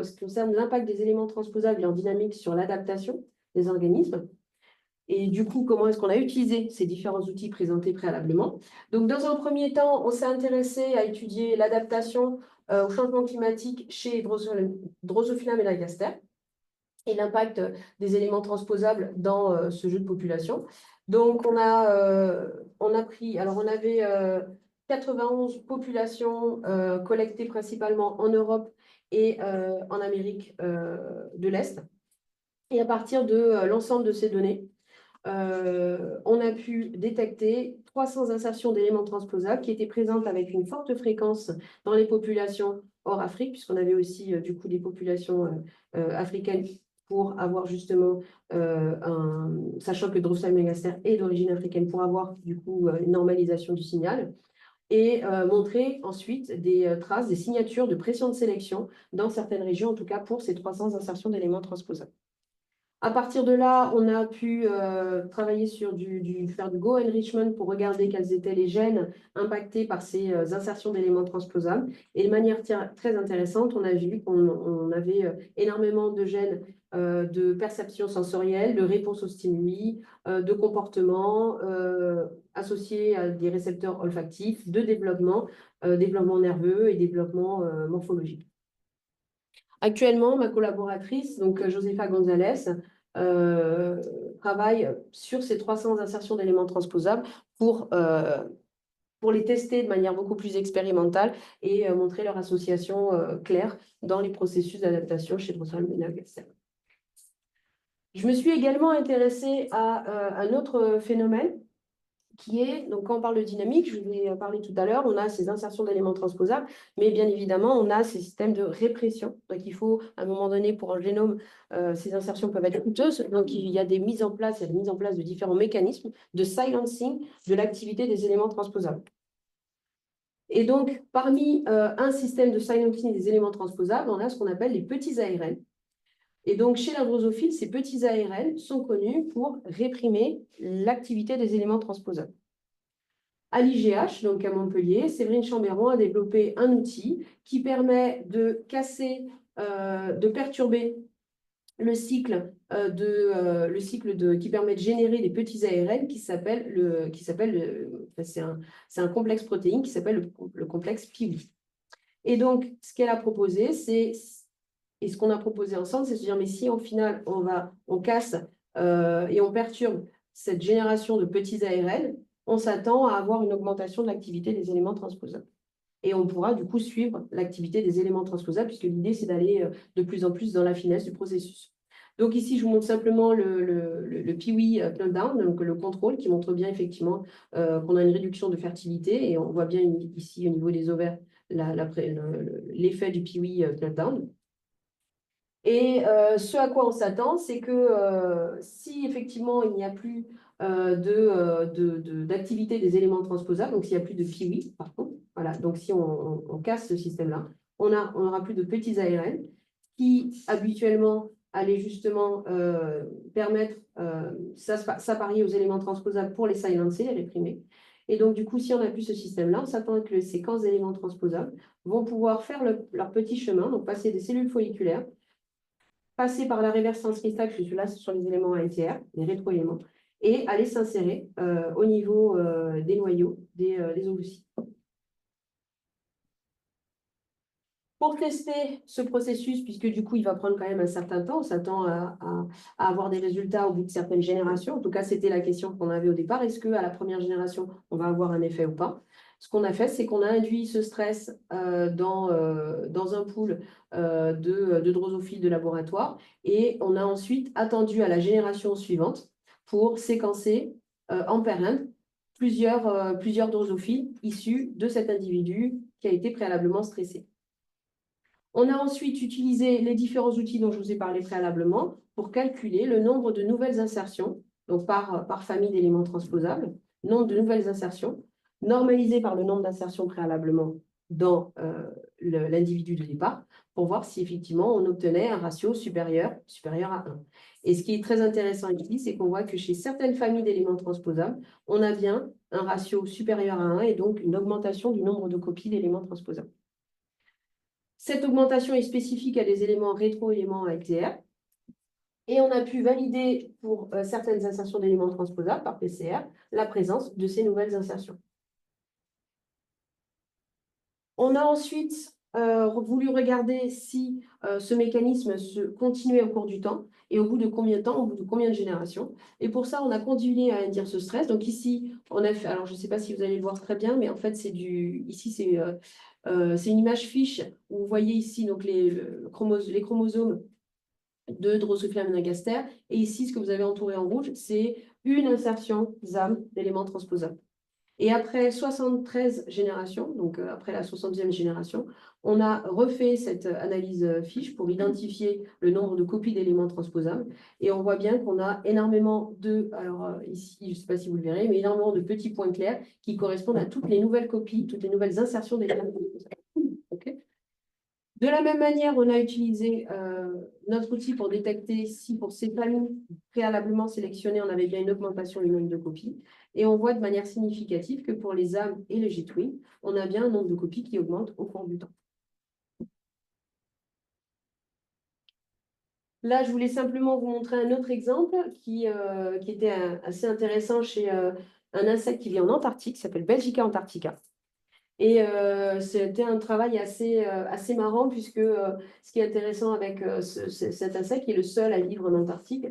ce qui concerne l'impact des éléments transposables et en dynamique sur l'adaptation des organismes. Et du coup, comment est-ce qu'on a utilisé ces différents outils présentés préalablement? Donc, dans un premier temps, on s'est intéressé à étudier l'adaptation au changement climatique chez Drosophila melanogaster et l'impact des éléments transposables dans ce jeu de population. Donc, on avait 91 populations collectées principalement en Europe et en Amérique de l'Est. Et à partir de l'ensemble de ces données, on a pu détecter 300 insertions d'éléments transposables qui étaient présentes avec une forte fréquence dans les populations hors Afrique, puisqu'on avait aussi du coup des populations africaines pour avoir justement, sachant que Drosophila melanogaster est d'origine africaine, pour avoir du coup une normalisation du signal, et montrer ensuite des traces, des signatures de pression de sélection dans certaines régions, en tout cas pour ces 300 insertions d'éléments transposables. À partir de là, on a pu travailler sur faire du Go-enrichment pour regarder quels étaient les gènes impactés par ces insertions d'éléments transposables. Et de manière très intéressante, on a vu qu'on avait énormément de gènes de perception sensorielle, de réponse aux stimuli, de comportement associés à des récepteurs olfactifs, de développement nerveux et développement morphologique. Actuellement, ma collaboratrice, donc Josefa González, travaille sur ces 300 insertions d'éléments transposables pour les tester de manière beaucoup plus expérimentale et montrer leur association claire dans les processus d'adaptation chez Drosophila melanogaster. Je me suis également intéressée à un autre phénomène qui est, donc quand on parle de dynamique, je vous ai parlé tout à l'heure, on a ces insertions d'éléments transposables, mais bien évidemment, on a ces systèmes de répression. Donc, il faut, à un moment donné, pour un génome, ces insertions peuvent être coûteuses. Donc, il y a des mises en place de différents mécanismes de silencing de l'activité des éléments transposables. Et donc, parmi un système de silencing des éléments transposables, on a ce qu'on appelle les petits ARN. Et donc, chez la drosophile, ces petits ARN sont connus pour réprimer l'activité des éléments transposables. À l'IGH, donc à Montpellier, Séverine Chambéron a développé un outil qui permet de casser de perturber le cycle, qui permet de générer des petits ARN c'est un complexe protéine qui s'appelle le complexe Piwi. Et donc, ce qu'elle a proposé, et ce qu'on a proposé ensemble, c'est de se dire, mais si au final, on casse et on perturbe cette génération de petits ARN, on s'attend à avoir une augmentation de l'activité des éléments transposables. Et on pourra du coup suivre l'activité des éléments transposables, puisque l'idée, c'est d'aller de plus en plus dans la finesse du processus. Donc ici, je vous montre simplement le Piwi down, donc le contrôle, qui montre bien effectivement qu'on a une réduction de fertilité, et on voit bien ici au niveau des ovaires l'effet du Piwi down. Et ce à quoi on s'attend, c'est que si effectivement il n'y a plus d'activité des éléments transposables, donc s'il n'y a plus de Piwi, par contre, voilà, donc si on casse ce système-là, on n'aura plus de petits ARN qui habituellement allaient justement permettre, ça parie aux éléments transposables pour les silencer, les réprimer. Et donc, du coup, si on n'a plus ce système-là, on s'attend que les séquences d'éléments transposables vont pouvoir faire leur petit chemin, donc passer des cellules folliculaires, passer par la reverse transcriptale, je suis là sur les éléments ATR, les rétroéléments, et aller s'insérer au niveau des noyaux des ovocytes. Pour tester ce processus, puisque du coup, il va prendre quand même un certain temps, on s'attend à avoir des résultats au bout de certaines générations. En tout cas, c'était la question qu'on avait au départ. Est-ce qu'à la première génération, on va avoir un effet ou pas? Ce qu'on a fait, c'est qu'on a induit ce stress dans un pool de drosophiles de laboratoire et on a ensuite attendu à la génération suivante pour séquencer en parallèle plusieurs drosophiles issus de cet individu qui a été préalablement stressé. On a ensuite utilisé les différents outils dont je vous ai parlé préalablement pour calculer le nombre de nouvelles insertions, donc par famille d'éléments transposables, nombre de nouvelles insertions, normalisé par le nombre d'insertions préalablement dans l'individu de départ, pour voir si effectivement on obtenait un ratio supérieur à 1. Et ce qui est très intéressant ici, c'est qu'on voit que chez certaines familles d'éléments transposables, on a bien un ratio supérieur à 1 et donc une augmentation du nombre de copies d'éléments transposables. Cette augmentation est spécifique à des éléments rétro-éléments ATR. Et on a pu valider pour certaines insertions d'éléments transposables par PCR la présence de ces nouvelles insertions. On a ensuite voulu regarder si ce mécanisme se continuait au cours du temps et au bout de combien de temps, au bout de combien de générations. Et pour ça, on a continué à induire ce stress. Donc ici, on a fait, alors je ne sais pas si vous allez le voir très bien, mais en fait, ici, c'est une image fiche où vous voyez ici donc les chromosomes de Drosophila melanogaster. Et ici, ce que vous avez entouré en rouge, c'est une insertion ZAM d'éléments transposables. Et après 73 générations, donc après la 60e génération, on a refait cette analyse fiche pour identifier le nombre de copies d'éléments transposables. Et on voit bien qu'on a énormément alors ici, je ne sais pas si vous le verrez, mais énormément de petits points clairs qui correspondent à toutes les nouvelles copies, toutes les nouvelles insertions d'éléments transposables. Okay. De la même manière, on a utilisé notre outil pour détecter si pour ces familles préalablement sélectionnées, on avait bien une augmentation du nombre de copies. Et on voit de manière significative que pour les âmes et les G-twin, on a bien un nombre de copies qui augmente au cours du temps. Là, je voulais simplement vous montrer un autre exemple qui était assez intéressant chez un insecte qui vit en Antarctique, qui s'appelle Belgica antarctica. Et c'était un travail assez marrant puisque ce qui est intéressant avec cet insecte, qui est le seul à vivre en Antarctique,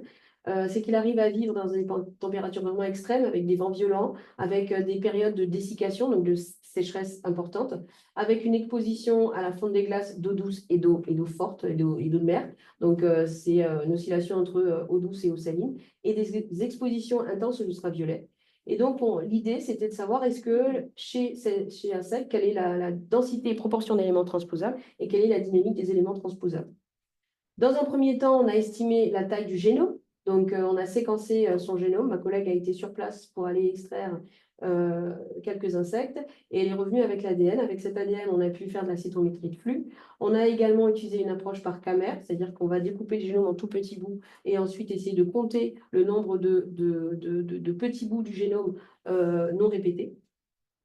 c'est qu'il arrive à vivre dans des températures vraiment extrêmes, avec des vents violents, avec des périodes de dessiccation, donc de sécheresse importante, avec une exposition à la fonte des glaces d'eau douce et d'eau forte, et d'eau de mer. Donc c'est une oscillation entre eau douce et eau saline, et des expositions intenses aux ultraviolets. Et donc, l'idée, c'était de savoir est-ce que chez un insecte, quelle est la densité et proportion d'éléments transposables et quelle est la dynamique des éléments transposables. Dans un premier temps, on a estimé la taille du génome. Donc, on a séquencé son génome. Ma collègue a été sur place pour aller extraire quelques insectes et elle est revenue avec l'ADN. Avec cet ADN, on a pu faire de la cytométrie de flux. On a également utilisé une approche par camère, c'est-à-dire qu'on va découper le génome en tout petits bouts et ensuite essayer de compter le nombre de petits bouts du génome non répétés.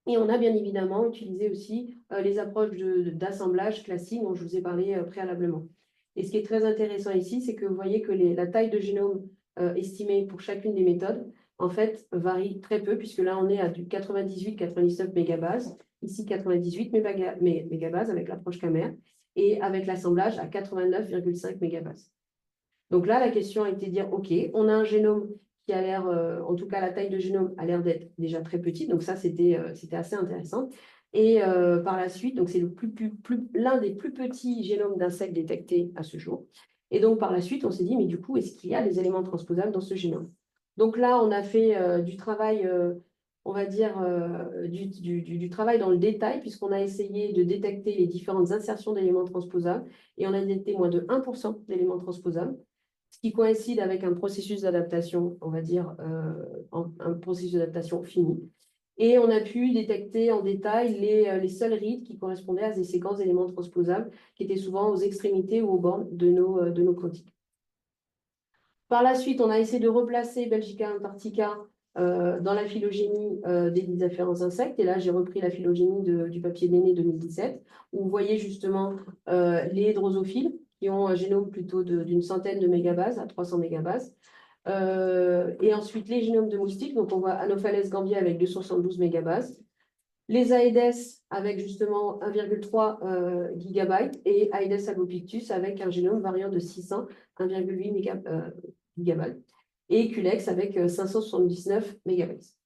Et on a bien évidemment utilisé aussi les approches d'assemblage classiques dont je vous ai parlé préalablement. Et ce qui est très intéressant ici, c'est que vous voyez que la taille de génome estimée pour chacune des méthodes, en fait, varie très peu, puisque là, on est à du 98-99 mégabases, ici 98 mégabases avec l'approche camère, et avec l'assemblage à 89,5 mégabases. Donc là, la question a été de dire, OK, on a un génome qui a l'air, en tout cas la taille de génome a l'air d'être déjà très petite, donc ça c'était assez intéressant. Et par la suite, donc c'est l'un des plus petits génomes d'insectes détectés à ce jour. Et donc par la suite, on s'est dit, mais du coup, est-ce qu'il y a des éléments transposables dans ce génome? Donc là, on a fait du travail, on va dire, du travail dans le détail, puisqu'on a essayé de détecter les différentes insertions d'éléments transposables, et on a détecté moins de 1% d'éléments transposables, ce qui coïncide avec un processus d'adaptation, on va dire, un processus d'adaptation fini. Et on a pu détecter en détail les seuls rites qui correspondaient à des séquences d'éléments transposables qui étaient souvent aux extrémités ou aux bornes de nos protiques. Par la suite, on a essayé de replacer Belgica antarctica dans la phylogénie des différents insectes. Et là, j'ai repris la phylogénie du papier Néné 2017, où vous voyez justement les drosophiles, qui ont un génome plutôt d'une centaine de mégabases à 300 mégabases. Et ensuite, les génomes de moustiques. Donc, on voit Anopheles gambia avec 272 mégabases. Les Aedes avec justement 1,3 gigabytes et Aedes albopictus avec un génome variant de 600 1,8 gigabytes et Culex avec 579 mégabytes.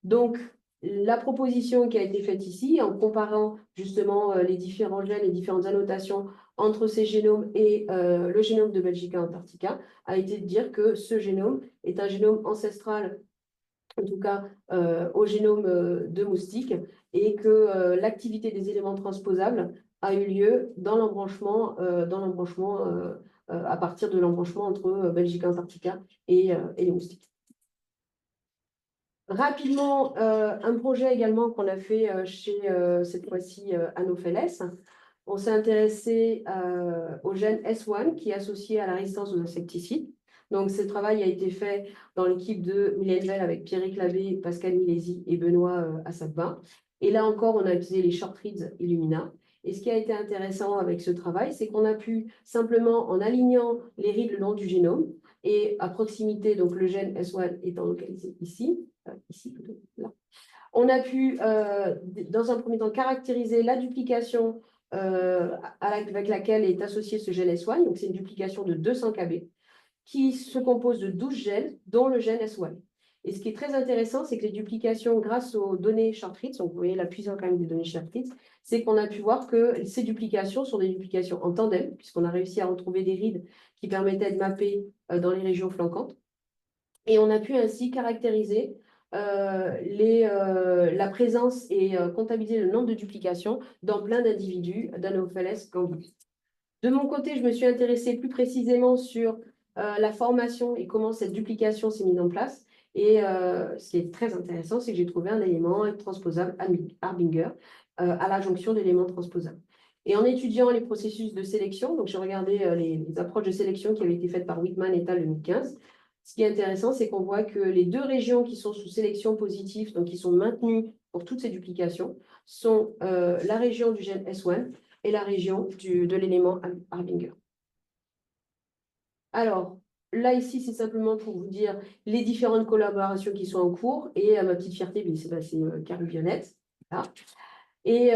Donc, la proposition qui a été faite ici, en comparant justement les différents gènes, les différentes annotations entre ces génomes et le génome de Belgica antarctica, a été de dire que ce génome est un génome ancestral, en tout cas au génome de moustiques, et que l'activité des éléments transposables a eu lieu dans l'embranchement à partir de l'embranchement entre Belgica antarctica et les moustiques. Rapidement, un projet également qu'on a fait chez, cette fois-ci, Anopheles. On s'est intéressé au gène S1 qui est associé à la résistance aux insecticides. Donc, ce travail a été fait dans l'équipe de Mylène Vell avec Pierrick Labbé, Pascal Milesi et Benoît Assabin. Et là encore, on a utilisé les short reads Illumina. Et ce qui a été intéressant avec ce travail, c'est qu'on a pu simplement, en alignant les rides le long du génome, et à proximité, donc le gène S1 étant localisé ici, plutôt, là, on a pu, dans un premier temps, caractériser la duplication avec laquelle est associé ce gène S1. Donc, c'est une duplication de 200 kb qui se compose de 12 gènes, dont le gène S1. Et ce qui est très intéressant, c'est que les duplications, grâce aux données short reads, donc vous voyez la puissance quand même des données short reads, c'est qu'on a pu voir que ces duplications sont des duplications en tandem, puisqu'on a réussi à retrouver des rides qui permettaient de mapper dans les régions flanquantes. Et on a pu ainsi caractériser la présence et comptabiliser le nombre de duplications dans plein d'individus d'Anopheles gambia. De mon côté, je me suis intéressée plus précisément sur la formation et comment cette duplication s'est mise en place. Et ce qui est très intéressant, c'est que j'ai trouvé un élément transposable Harbinger à la jonction d'éléments transposables. Et en étudiant les processus de sélection, donc j'ai regardé les approches de sélection qui avaient été faites par Whitman et al. 2015. Ce qui est intéressant, c'est qu'on voit que les deux régions qui sont sous sélection positive, donc qui sont maintenues pour toutes ces duplications, sont la région du gène S1 et la région de l'élément Harbinger. Alors, là, ici, c'est simplement pour vous dire les différentes collaborations qui sont en cours. Et à ma petite fierté, c'est Caribionette. Voilà. Et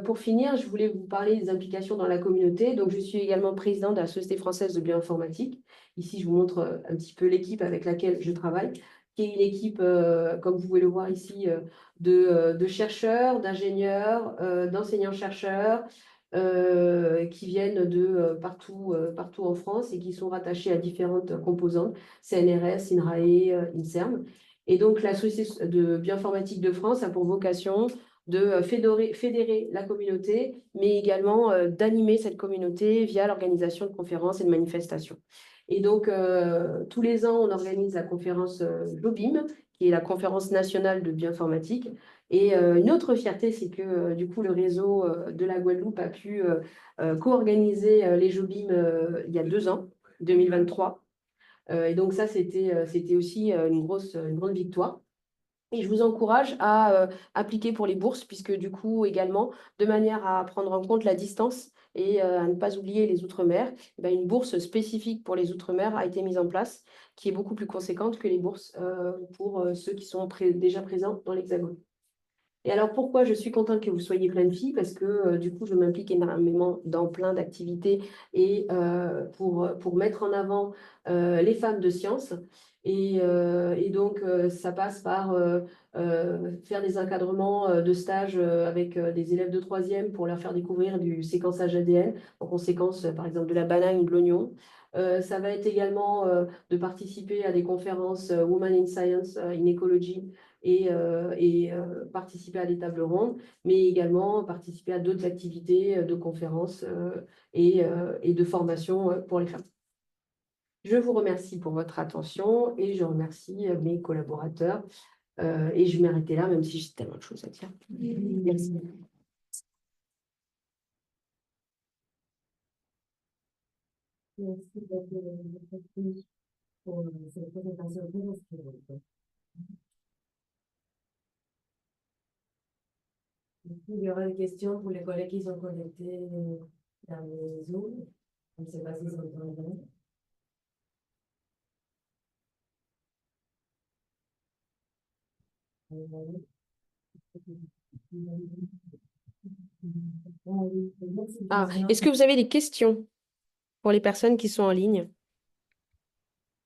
pour finir, je voulais vous parler des implications dans la communauté. Donc, je suis également présidente de la Société française de bioinformatique. Ici, je vous montre un petit peu l'équipe avec laquelle je travaille, qui est une équipe, comme vous pouvez le voir ici, de chercheurs, d'ingénieurs, d'enseignants-chercheurs qui viennent de partout en France et qui sont rattachés à différentes composantes, CNRS, INRAE, INSERM. Et donc, la Société de bioinformatique de France a pour vocation de fédérer la communauté, mais également d'animer cette communauté via l'organisation de conférences et de manifestations. Et donc, tous les ans, on organise la conférence JOBIM, qui est la conférence nationale de bioinformatique. Et une autre fierté, c'est que du coup, le réseau de la Guadeloupe a pu co-organiser les JOBIM il y a 2 ans, 2023. Et donc ça, c'était aussi une grande victoire. Et je vous encourage à appliquer pour les bourses, puisque du coup, également, de manière à prendre en compte la distance et à ne pas oublier les Outre-mer, eh ben, une bourse spécifique pour les Outre-mer a été mise en place, qui est beaucoup plus conséquente que les bourses pour ceux qui sont déjà présents dans l'Hexagone. Et alors, pourquoi je suis contente que vous soyez plein de filles? Parce que du coup, je m'implique énormément dans plein d'activités et pour mettre en avant les femmes de science. Et donc, ça passe par faire des encadrements de stages avec des élèves de troisième pour leur faire découvrir du séquençage ADN. Donc, on séquence par exemple de la banane ou de l'oignon. Ça va être également de participer à des conférences Women in Science, in Ecology, et participer à des tables rondes, mais également participer à d'autres activités de conférences et de formation pour les femmes. Je vous remercie pour votre attention et je remercie mes collaborateurs. Et je vais m'arrêter là, même si j'ai tellement de choses à dire. Merci. Merci pour cette présentation très inspirante. Il y aura des questions pour les collègues qui sont connectés dans les Zoom. Je ne sais pas s'ils entendent bien. Ah, est-ce que vous avez des questions pour les personnes qui sont en ligne?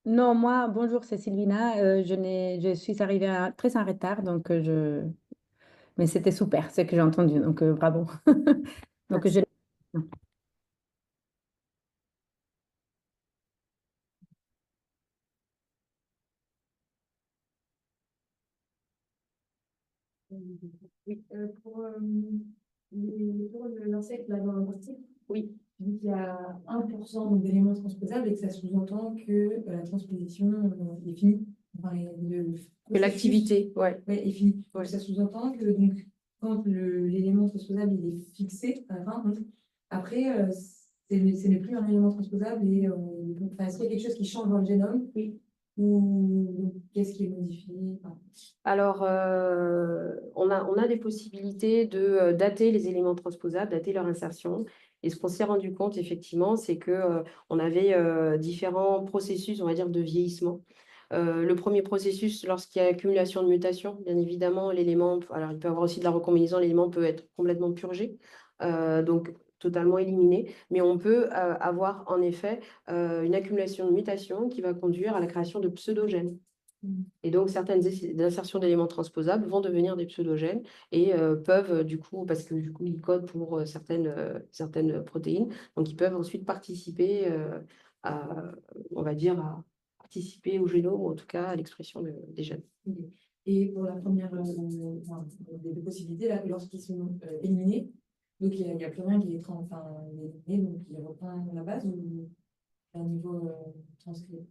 Non, moi, bonjour, c'est Sylvina. Je suis arrivée très en retard, donc mais c'était super, ce que j'ai entendu, donc bravo. Donc je... Oui, pour lancer la dans l'article, oui. Vu qu'il y a 1% d'éléments transposables et que ça sous-entend que la transposition est finie. Enfin, que l'activité, ouais, est finie. Ouais. Ça sous-entend que donc, quand l'élément transposable il est fixé à la fin, donc, après, ce n'est plus un élément transposable et enfin, est-ce qu'il y a quelque chose qui change dans le génome? Oui. Ou qu'est-ce qui est modifié? Enfin, alors, on a des possibilités de dater les éléments transposables, dater leur insertion. Et ce qu'on s'est rendu compte, effectivement, c'est que on avait différents processus, on va dire, de vieillissement. Le premier processus, lorsqu'il y a accumulation de mutations, bien évidemment, l'élément, alors il peut y avoir aussi de la recombinaison, l'élément peut être complètement purgé, donc totalement éliminé, mais on peut avoir en effet une accumulation de mutations qui va conduire à la création de pseudogènes. Et donc, certaines insertions d'éléments transposables vont devenir des pseudogènes et peuvent, du coup, parce que du coup, ils codent pour certaines protéines, donc ils peuvent ensuite participer on va dire, à participer au génome, ou en tout cas à l'expression des gènes. Et pour la première des possibilités, là, lorsqu'ils sont éliminés, donc il n'y a plus rien qui est éliminé, donc il reprend la base ou à un niveau transcrit?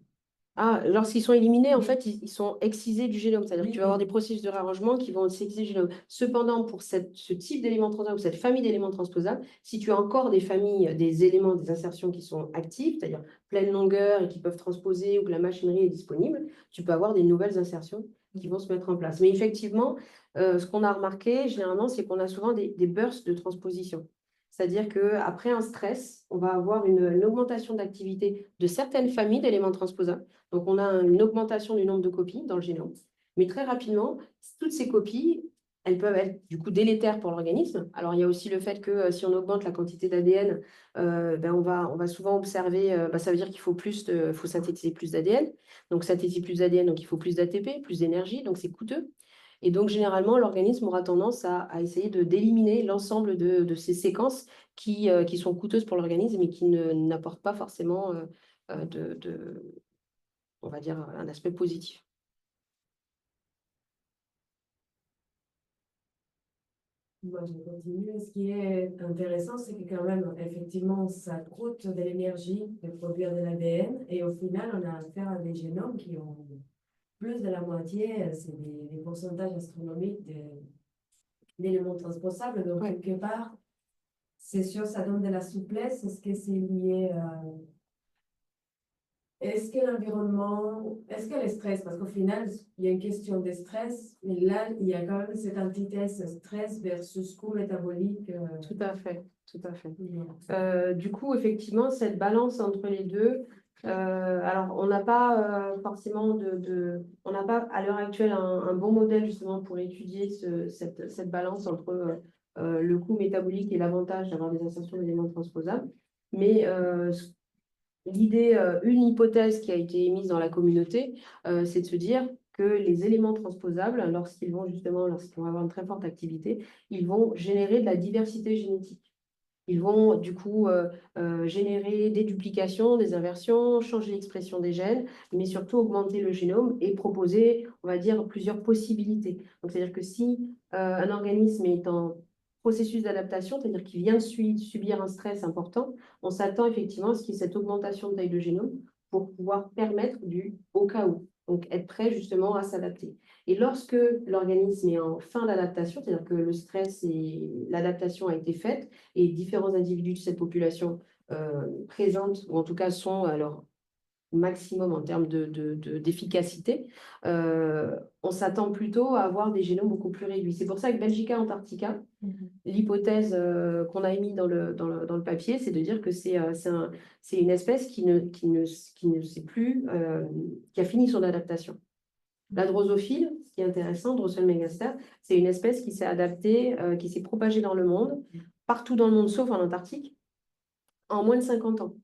Ah, lorsqu'ils sont éliminés, en fait, ils sont excisés du génome. C'est-à-dire que tu vas avoir des processus de réarrangement qui vont s'exciser du génome. Cependant, pour ce type d'éléments transposables, cette famille d'éléments transposables, si tu as encore des familles, des éléments, des insertions qui sont actives, c'est-à-dire pleine longueur et qui peuvent transposer ou que la machinerie est disponible, tu peux avoir des nouvelles insertions qui vont se mettre en place. Mais effectivement, ce qu'on a remarqué, généralement, c'est qu'on a souvent des bursts de transposition. C'est-à-dire qu'après un stress, on va avoir une augmentation d'activité de certaines familles d'éléments transposables. Donc, on a une augmentation du nombre de copies dans le génome. Mais très rapidement, toutes ces copies, elles peuvent être du coup délétères pour l'organisme. Alors, il y a aussi le fait que si on augmente la quantité d'ADN, on va souvent observer, ça veut dire qu'il faut synthétiser plus d'ADN. Donc, synthétiser plus d'ADN, donc il faut plus d'ATP, plus d'énergie, donc c'est coûteux. Et donc, généralement, l'organisme aura tendance à essayer d'éliminer l'ensemble de ces séquences qui sont coûteuses pour l'organisme et qui n'apportent pas forcément on va dire, un aspect positif. Moi, je continue. Ce qui est intéressant, c'est que quand même, effectivement, ça coûte de l'énergie de produire de l'ADN et au final, on a affaire à des génomes qui ont plus de la moitié, c'est des pourcentages astronomiques d'éléments transposables. Donc, quelque part, c'est sûr, ça donne de la souplesse. Est-ce que c'est lié Est-ce que l'environnement, est-ce que le stress, parce qu'au final, il y a une question de stress, mais là, il y a quand même cette antithèse stress versus coût métabolique. Tout à fait, tout à fait. Du coup, effectivement, cette balance entre les deux, alors on n'a pas forcément on n'a pas à l'heure actuelle un bon modèle justement pour étudier cette balance entre le coût métabolique et l'avantage d'avoir des insertions d'éléments transposables. Mais l'idée, une hypothèse qui a été émise dans la communauté, c'est de se dire que les éléments transposables, lorsqu'ils vont avoir une très forte activité, ils vont générer de la diversité génétique. Ils vont du coup générer des duplications, des inversions, changer l'expression des gènes, mais surtout augmenter le génome et proposer, on va dire, plusieurs possibilités. Donc, c'est-à-dire que si un organisme est en processus d'adaptation, c'est-à-dire qu'il vient de subir un stress important, on s'attend effectivement à ce qu'il y ait cette augmentation de taille de génome pour pouvoir permettre du au cas où, donc être prêt justement à s'adapter. Et lorsque l'organisme est en fin d'adaptation, c'est-à-dire que le stress et l'adaptation a été faite, et différents individus de cette population présentent, ou en tout cas sont à leur maximum en termes d'efficacité, on s'attend plutôt à avoir des génomes beaucoup plus réduits. C'est pour ça que Belgica Antarctica, l'hypothèse qu'on a émise dans le papier, c'est de dire que c'est une espèce qui ne sait plus, qui a fini son adaptation. La drosophile, ce qui est intéressant, Drosophile megaster, c'est une espèce qui s'est adaptée, qui s'est propagée dans le monde, partout dans le monde sauf en Antarctique, en moins de 50 ans.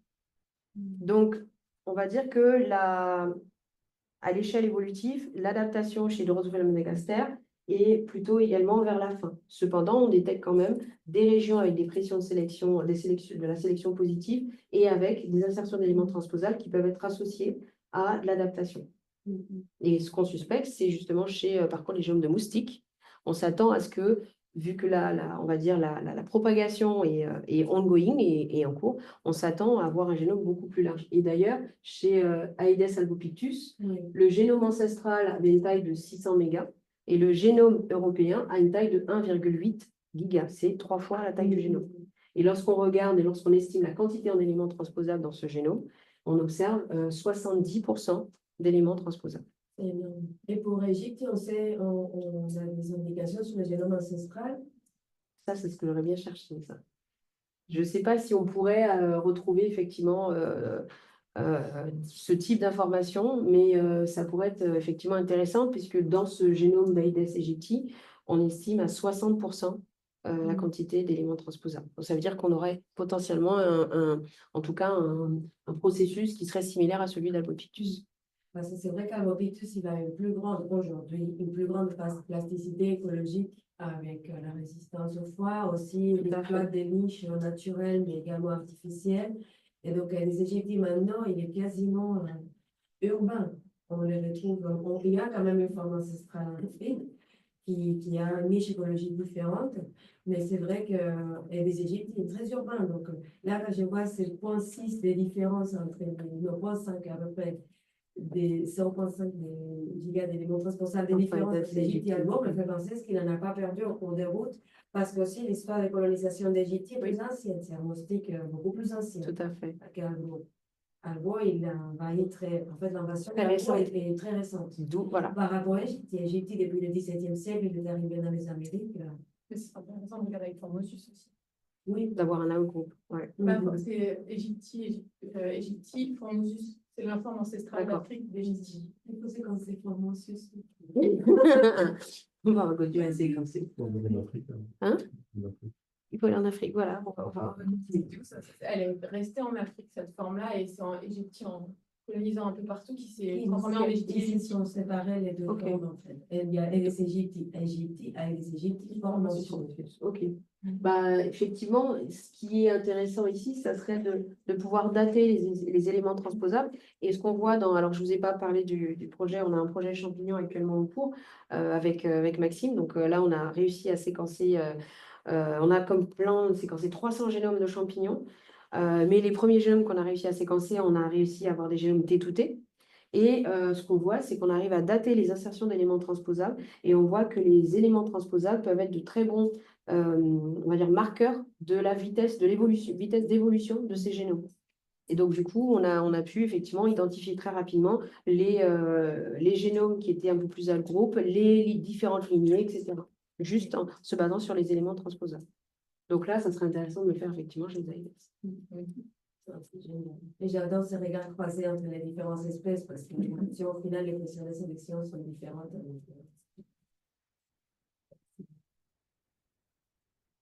Donc, on va dire que à l'échelle évolutive, l'adaptation chez Drosophila megaster est plutôt également vers la fin. Cependant, on détecte quand même des régions avec des pressions de sélection, de la sélection positive et avec des insertions d'éléments transposables qui peuvent être associées à l'adaptation. Et ce qu'on suspecte, c'est justement par contre, les génomes de moustiques. On s'attend à ce que, vu que on va dire la propagation est ongoing et en cours, on s'attend à avoir un génome beaucoup plus large. Et d'ailleurs, chez Aedes albopictus, le génome ancestral avait une taille de 600 mégas et le génome européen a une taille de 1,8 giga. C'est 3 fois la taille du génome. Et lorsqu'on regarde et lorsqu'on estime la quantité en éléments transposables dans ce génome, on observe 70% d'éléments transposables. Et pour Égypte, on a des indications sur le génome ancestral. Ça, c'est ce que j'aurais bien cherché, ça. Je ne sais pas si on pourrait retrouver effectivement ce type d'information, mais ça pourrait être effectivement intéressant puisque dans ce génome d'Aedes aegypti, on estime à 60% la quantité d'éléments transposables. Donc, ça veut dire qu'on aurait potentiellement en tout cas un processus qui serait similaire à celui d'Albopictus. Parce que c'est vrai qu'Albopictus, il a une plus grande plasticité écologique avec la résistance au froid, aussi l'exploit des niches naturelles, mais également artificielles. Et donc, les Égyptiens, maintenant, il est quasiment urbain. On les retrouve, il y a quand même une forme ancestrale en Afrique qui a une niche écologique différente, mais c'est vrai que les Égyptiens sont très urbains. Donc, là, quand je vois, c'est 0,6 des différences entre les 0,5 à peu près des 0,5 gigas d'éléments responsables des différences entre l'Égypte et Albo, me fait penser qu'il n'en a pas perdu au cours des routes, parce que aussi l'histoire de colonisation d'Égypte est plus ancienne, c'est un moustique beaucoup plus ancien. Tout à fait. Qu'Albo. Albo, il a envahi en fait, l'invasion est très récente. Voilà. Par rapport à l'Égypte, l'Égypte, depuis le XVIIe siècle, il est arrivé dans les Amériques. Mais c'est intéressant de regarder avec Formosus aussi. Oui, d'avoir un outgroup. Ouais. C'est Égypti, Formosus. C'est la forme ancestrale d'Afrique d'Égypte. Il faut séquencer Formosus. On va continuer à séquencer. Hein? Il faut aller en Afrique, voilà. Elle est restée en Afrique, cette forme-là, et c'est en Égypte, en colonisant un peu partout, qui s'est transformée en Égypte. Ils sont séparés les deux formes, en fait. Il y a les Égyptes, Formosus. Ok. Bah, effectivement, ce qui est intéressant ici, ça serait de pouvoir dater les éléments transposables. Et ce qu'on voit alors je ne vous ai pas parlé du projet, on a un projet champignon actuellement en cours avec Maxime. Donc là, on a réussi à séquencer, on a comme plan de séquencer 300 génomes de champignons. Mais les premiers génomes qu'on a réussi à séquencer, on a réussi à avoir des génomes T2T. Et ce qu'on voit, c'est qu'on arrive à dater les insertions d'éléments transposables et on voit que les éléments transposables peuvent être de très bons on va dire, marqueurs de la vitesse d'évolution de ces génomes. Et donc, du coup, on a pu effectivement identifier très rapidement les génomes qui étaient un peu plus allogroupes, les différentes lignées, etc. Juste en se basant sur les éléments transposables. Donc là, ça serait intéressant de le faire effectivement chez les AIDES. C'est génial. Et j'adore ce regard croisé entre les différentes espèces parce que si au final les questions de sélection sont différentes.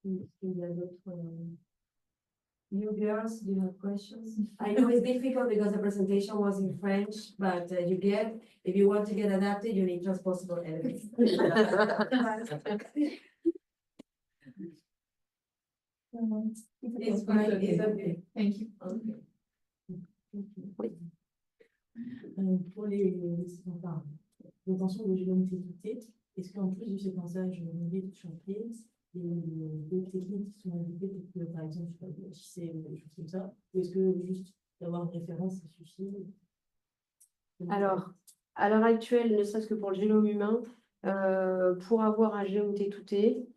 Il y a d'autres. You girls, do you have questions? I know it's difficult because the presentation was in French, but you get, if you want to get adapted, you need transposable elements. It's fine, it's okay. Thank you. Okay. Pour enfin, l'obtention de génome séquencé, est-ce qu'en plus du séquençage numérique de chantier, il y a d'autres techniques qui sont indiquées pour que, par exemple, si c'est des choses comme ça, ou est-ce que juste d'avoir une référence, ça suffit? Alors, à l'heure actuelle, ne serait-ce que pour le génome humain, pour avoir un génome T2T,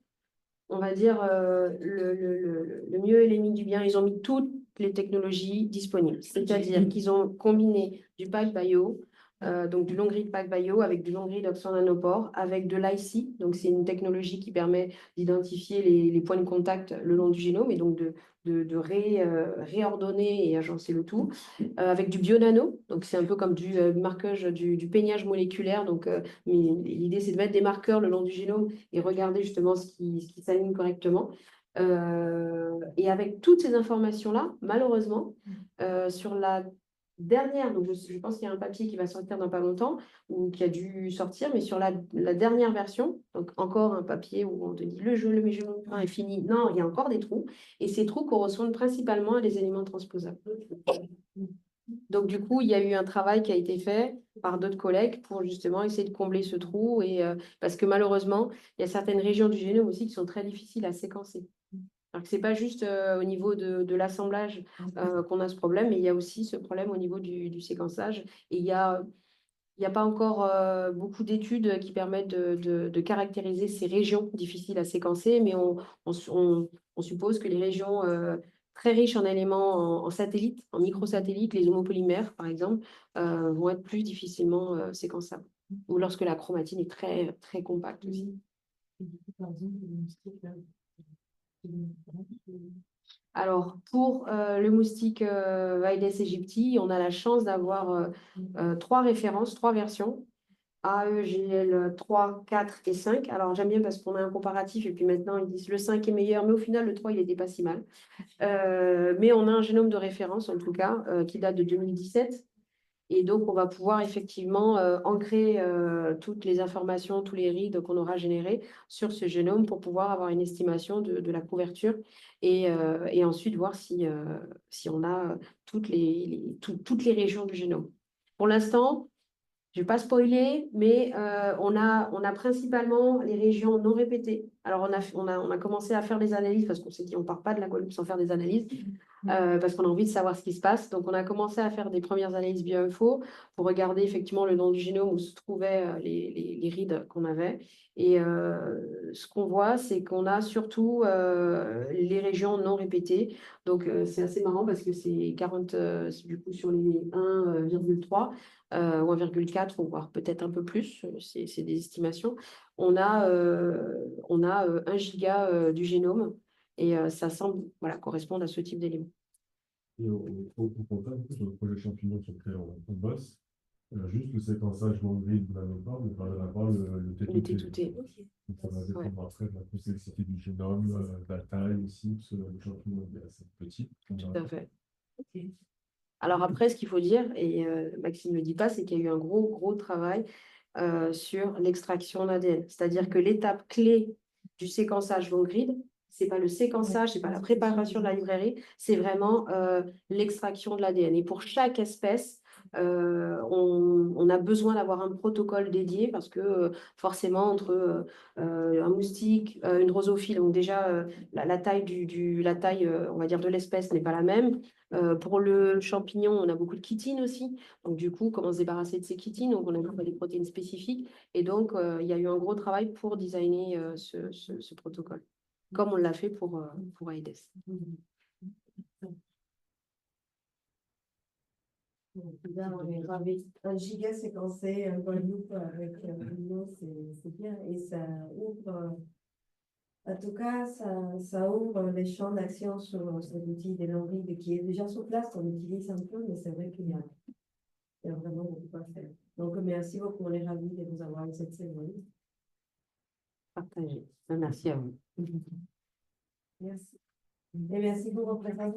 on va dire le mieux et l'ennemi du bien, ils ont mis toutes les technologies disponibles. C'est-à-dire qu'ils ont combiné du PacBio, donc du long-read PacBio avec du long-read Oxford Nanopore, avec de l'IC, donc c'est une technologie qui permet d'identifier les points de contact le long du génome et donc de réordonner et agencer le tout, avec du bionano, donc c'est un peu comme du marquage, du peignage moléculaire, donc mais l'idée c'est de mettre des marqueurs le long du génome et regarder justement ce qui s'aligne correctement. Et avec toutes ces informations-là, malheureusement, sur la dernière, donc je pense qu'il y a un papier qui va sortir dans pas longtemps, ou qui a dû sortir, mais sur la dernière version, donc encore un papier où on te dit le génome est fini. Non, il y a encore des trous, et ces trous correspondent principalement à des éléments transposables. Donc, du coup, il y a eu un travail qui a été fait par d'autres collègues pour justement essayer de combler ce trou. Parce que malheureusement, il y a certaines régions du génome aussi qui sont très difficiles à séquencer. Alors que ce n'est pas juste au niveau de l'assemblage qu'on a ce problème, mais il y a aussi ce problème au niveau du séquençage. Et il n'y a pas encore beaucoup d'études qui permettent de caractériser ces régions difficiles à séquencer, mais on suppose que les régions très riches en éléments en satellites, en microsatellites, les homopolymères par exemple, vont être plus difficilement séquençables. Ou lorsque la chromatine est très, très compacte aussi. Par exemple, le moustique, là, Alors, pour le moustique Aedes aegypti, on a la chance d'avoir 3 références, 3 versions. AEGL 3, 4 et 5. Alors, j'aime bien parce qu'on a un comparatif et puis maintenant, ils disent le 5 est meilleur, mais au final, le 3, il n'était pas si mal. Mais on a un génome de référence, en tout cas, qui date de 2017. Et donc, on va pouvoir effectivement ancrer toutes les informations, tous les reads qu'on aura générés sur ce génome pour pouvoir avoir une estimation de la couverture et ensuite voir si on a toutes les régions du génome. Pour l'instant, je ne vais pas spoiler, mais on a principalement les régions non répétées. Alors, on a commencé à faire des analyses parce qu'on s'est dit on ne part pas de la Guadeloupe sans faire des analyses. Parce qu'on a envie de savoir ce qui se passe. Donc, on a commencé à faire des premières analyses bioinfo pour regarder effectivement le nom du génome où se trouvaient les reads qu'on avait. Et ce qu'on voit, c'est qu'on a surtout les régions non répétées. Donc, c'est assez marrant parce que c'est 40, du coup, sur les 1,3 ou 1,4, voire peut-être un peu plus, c'est des estimations. On a 1 giga du génome. Et ça semble correspondre à ce type d'éléments. Et au contraire, sur le projet champignon sur lequel on bosse, juste le séquençage non-grid de la mémoire ne va avoir le T2T. T2T. Donc, ça va dépendre après de la complexité du génome, de la taille aussi, parce que le champignon est assez petit. Tout à fait. Alors après, ce qu'il faut dire, et Maxime ne le dit pas, c'est qu'il y a eu un gros travail sur l'extraction d'ADN. C'est-à-dire que l'étape clé du séquençage long-grid, ce n'est pas le séquençage, ce n'est pas la préparation de la librairie, c'est vraiment l'extraction de l'ADN. Et pour chaque espèce, on a besoin d'avoir un protocole dédié parce que forcément, entre un moustique, une drosophile, donc déjà la taille, on va dire, de l'espèce n'est pas la même. Pour le champignon, on a beaucoup de chitine aussi. Donc, du coup, comment se débarrasser de ces chitines? Donc, on a des protéines spécifiques. Et donc, il y a eu un gros travail pour designer ce protocole, comme on l'a fait pour Aedes. Donc, là, on est ravis. Un giga séquencé, un Guadeloupe avec Lino, c'est bien. Et ça ouvre, en tout cas, ça ouvre les champs d'action sur cet outil des langues qui est déjà sur place, on utilise un peu, mais c'est vrai il y a vraiment beaucoup à faire. Donc, merci beaucoup, on est ravis de vous avoir eu cette semaine. Partagé. Merci à vous. Merci. Et merci pour votre présence.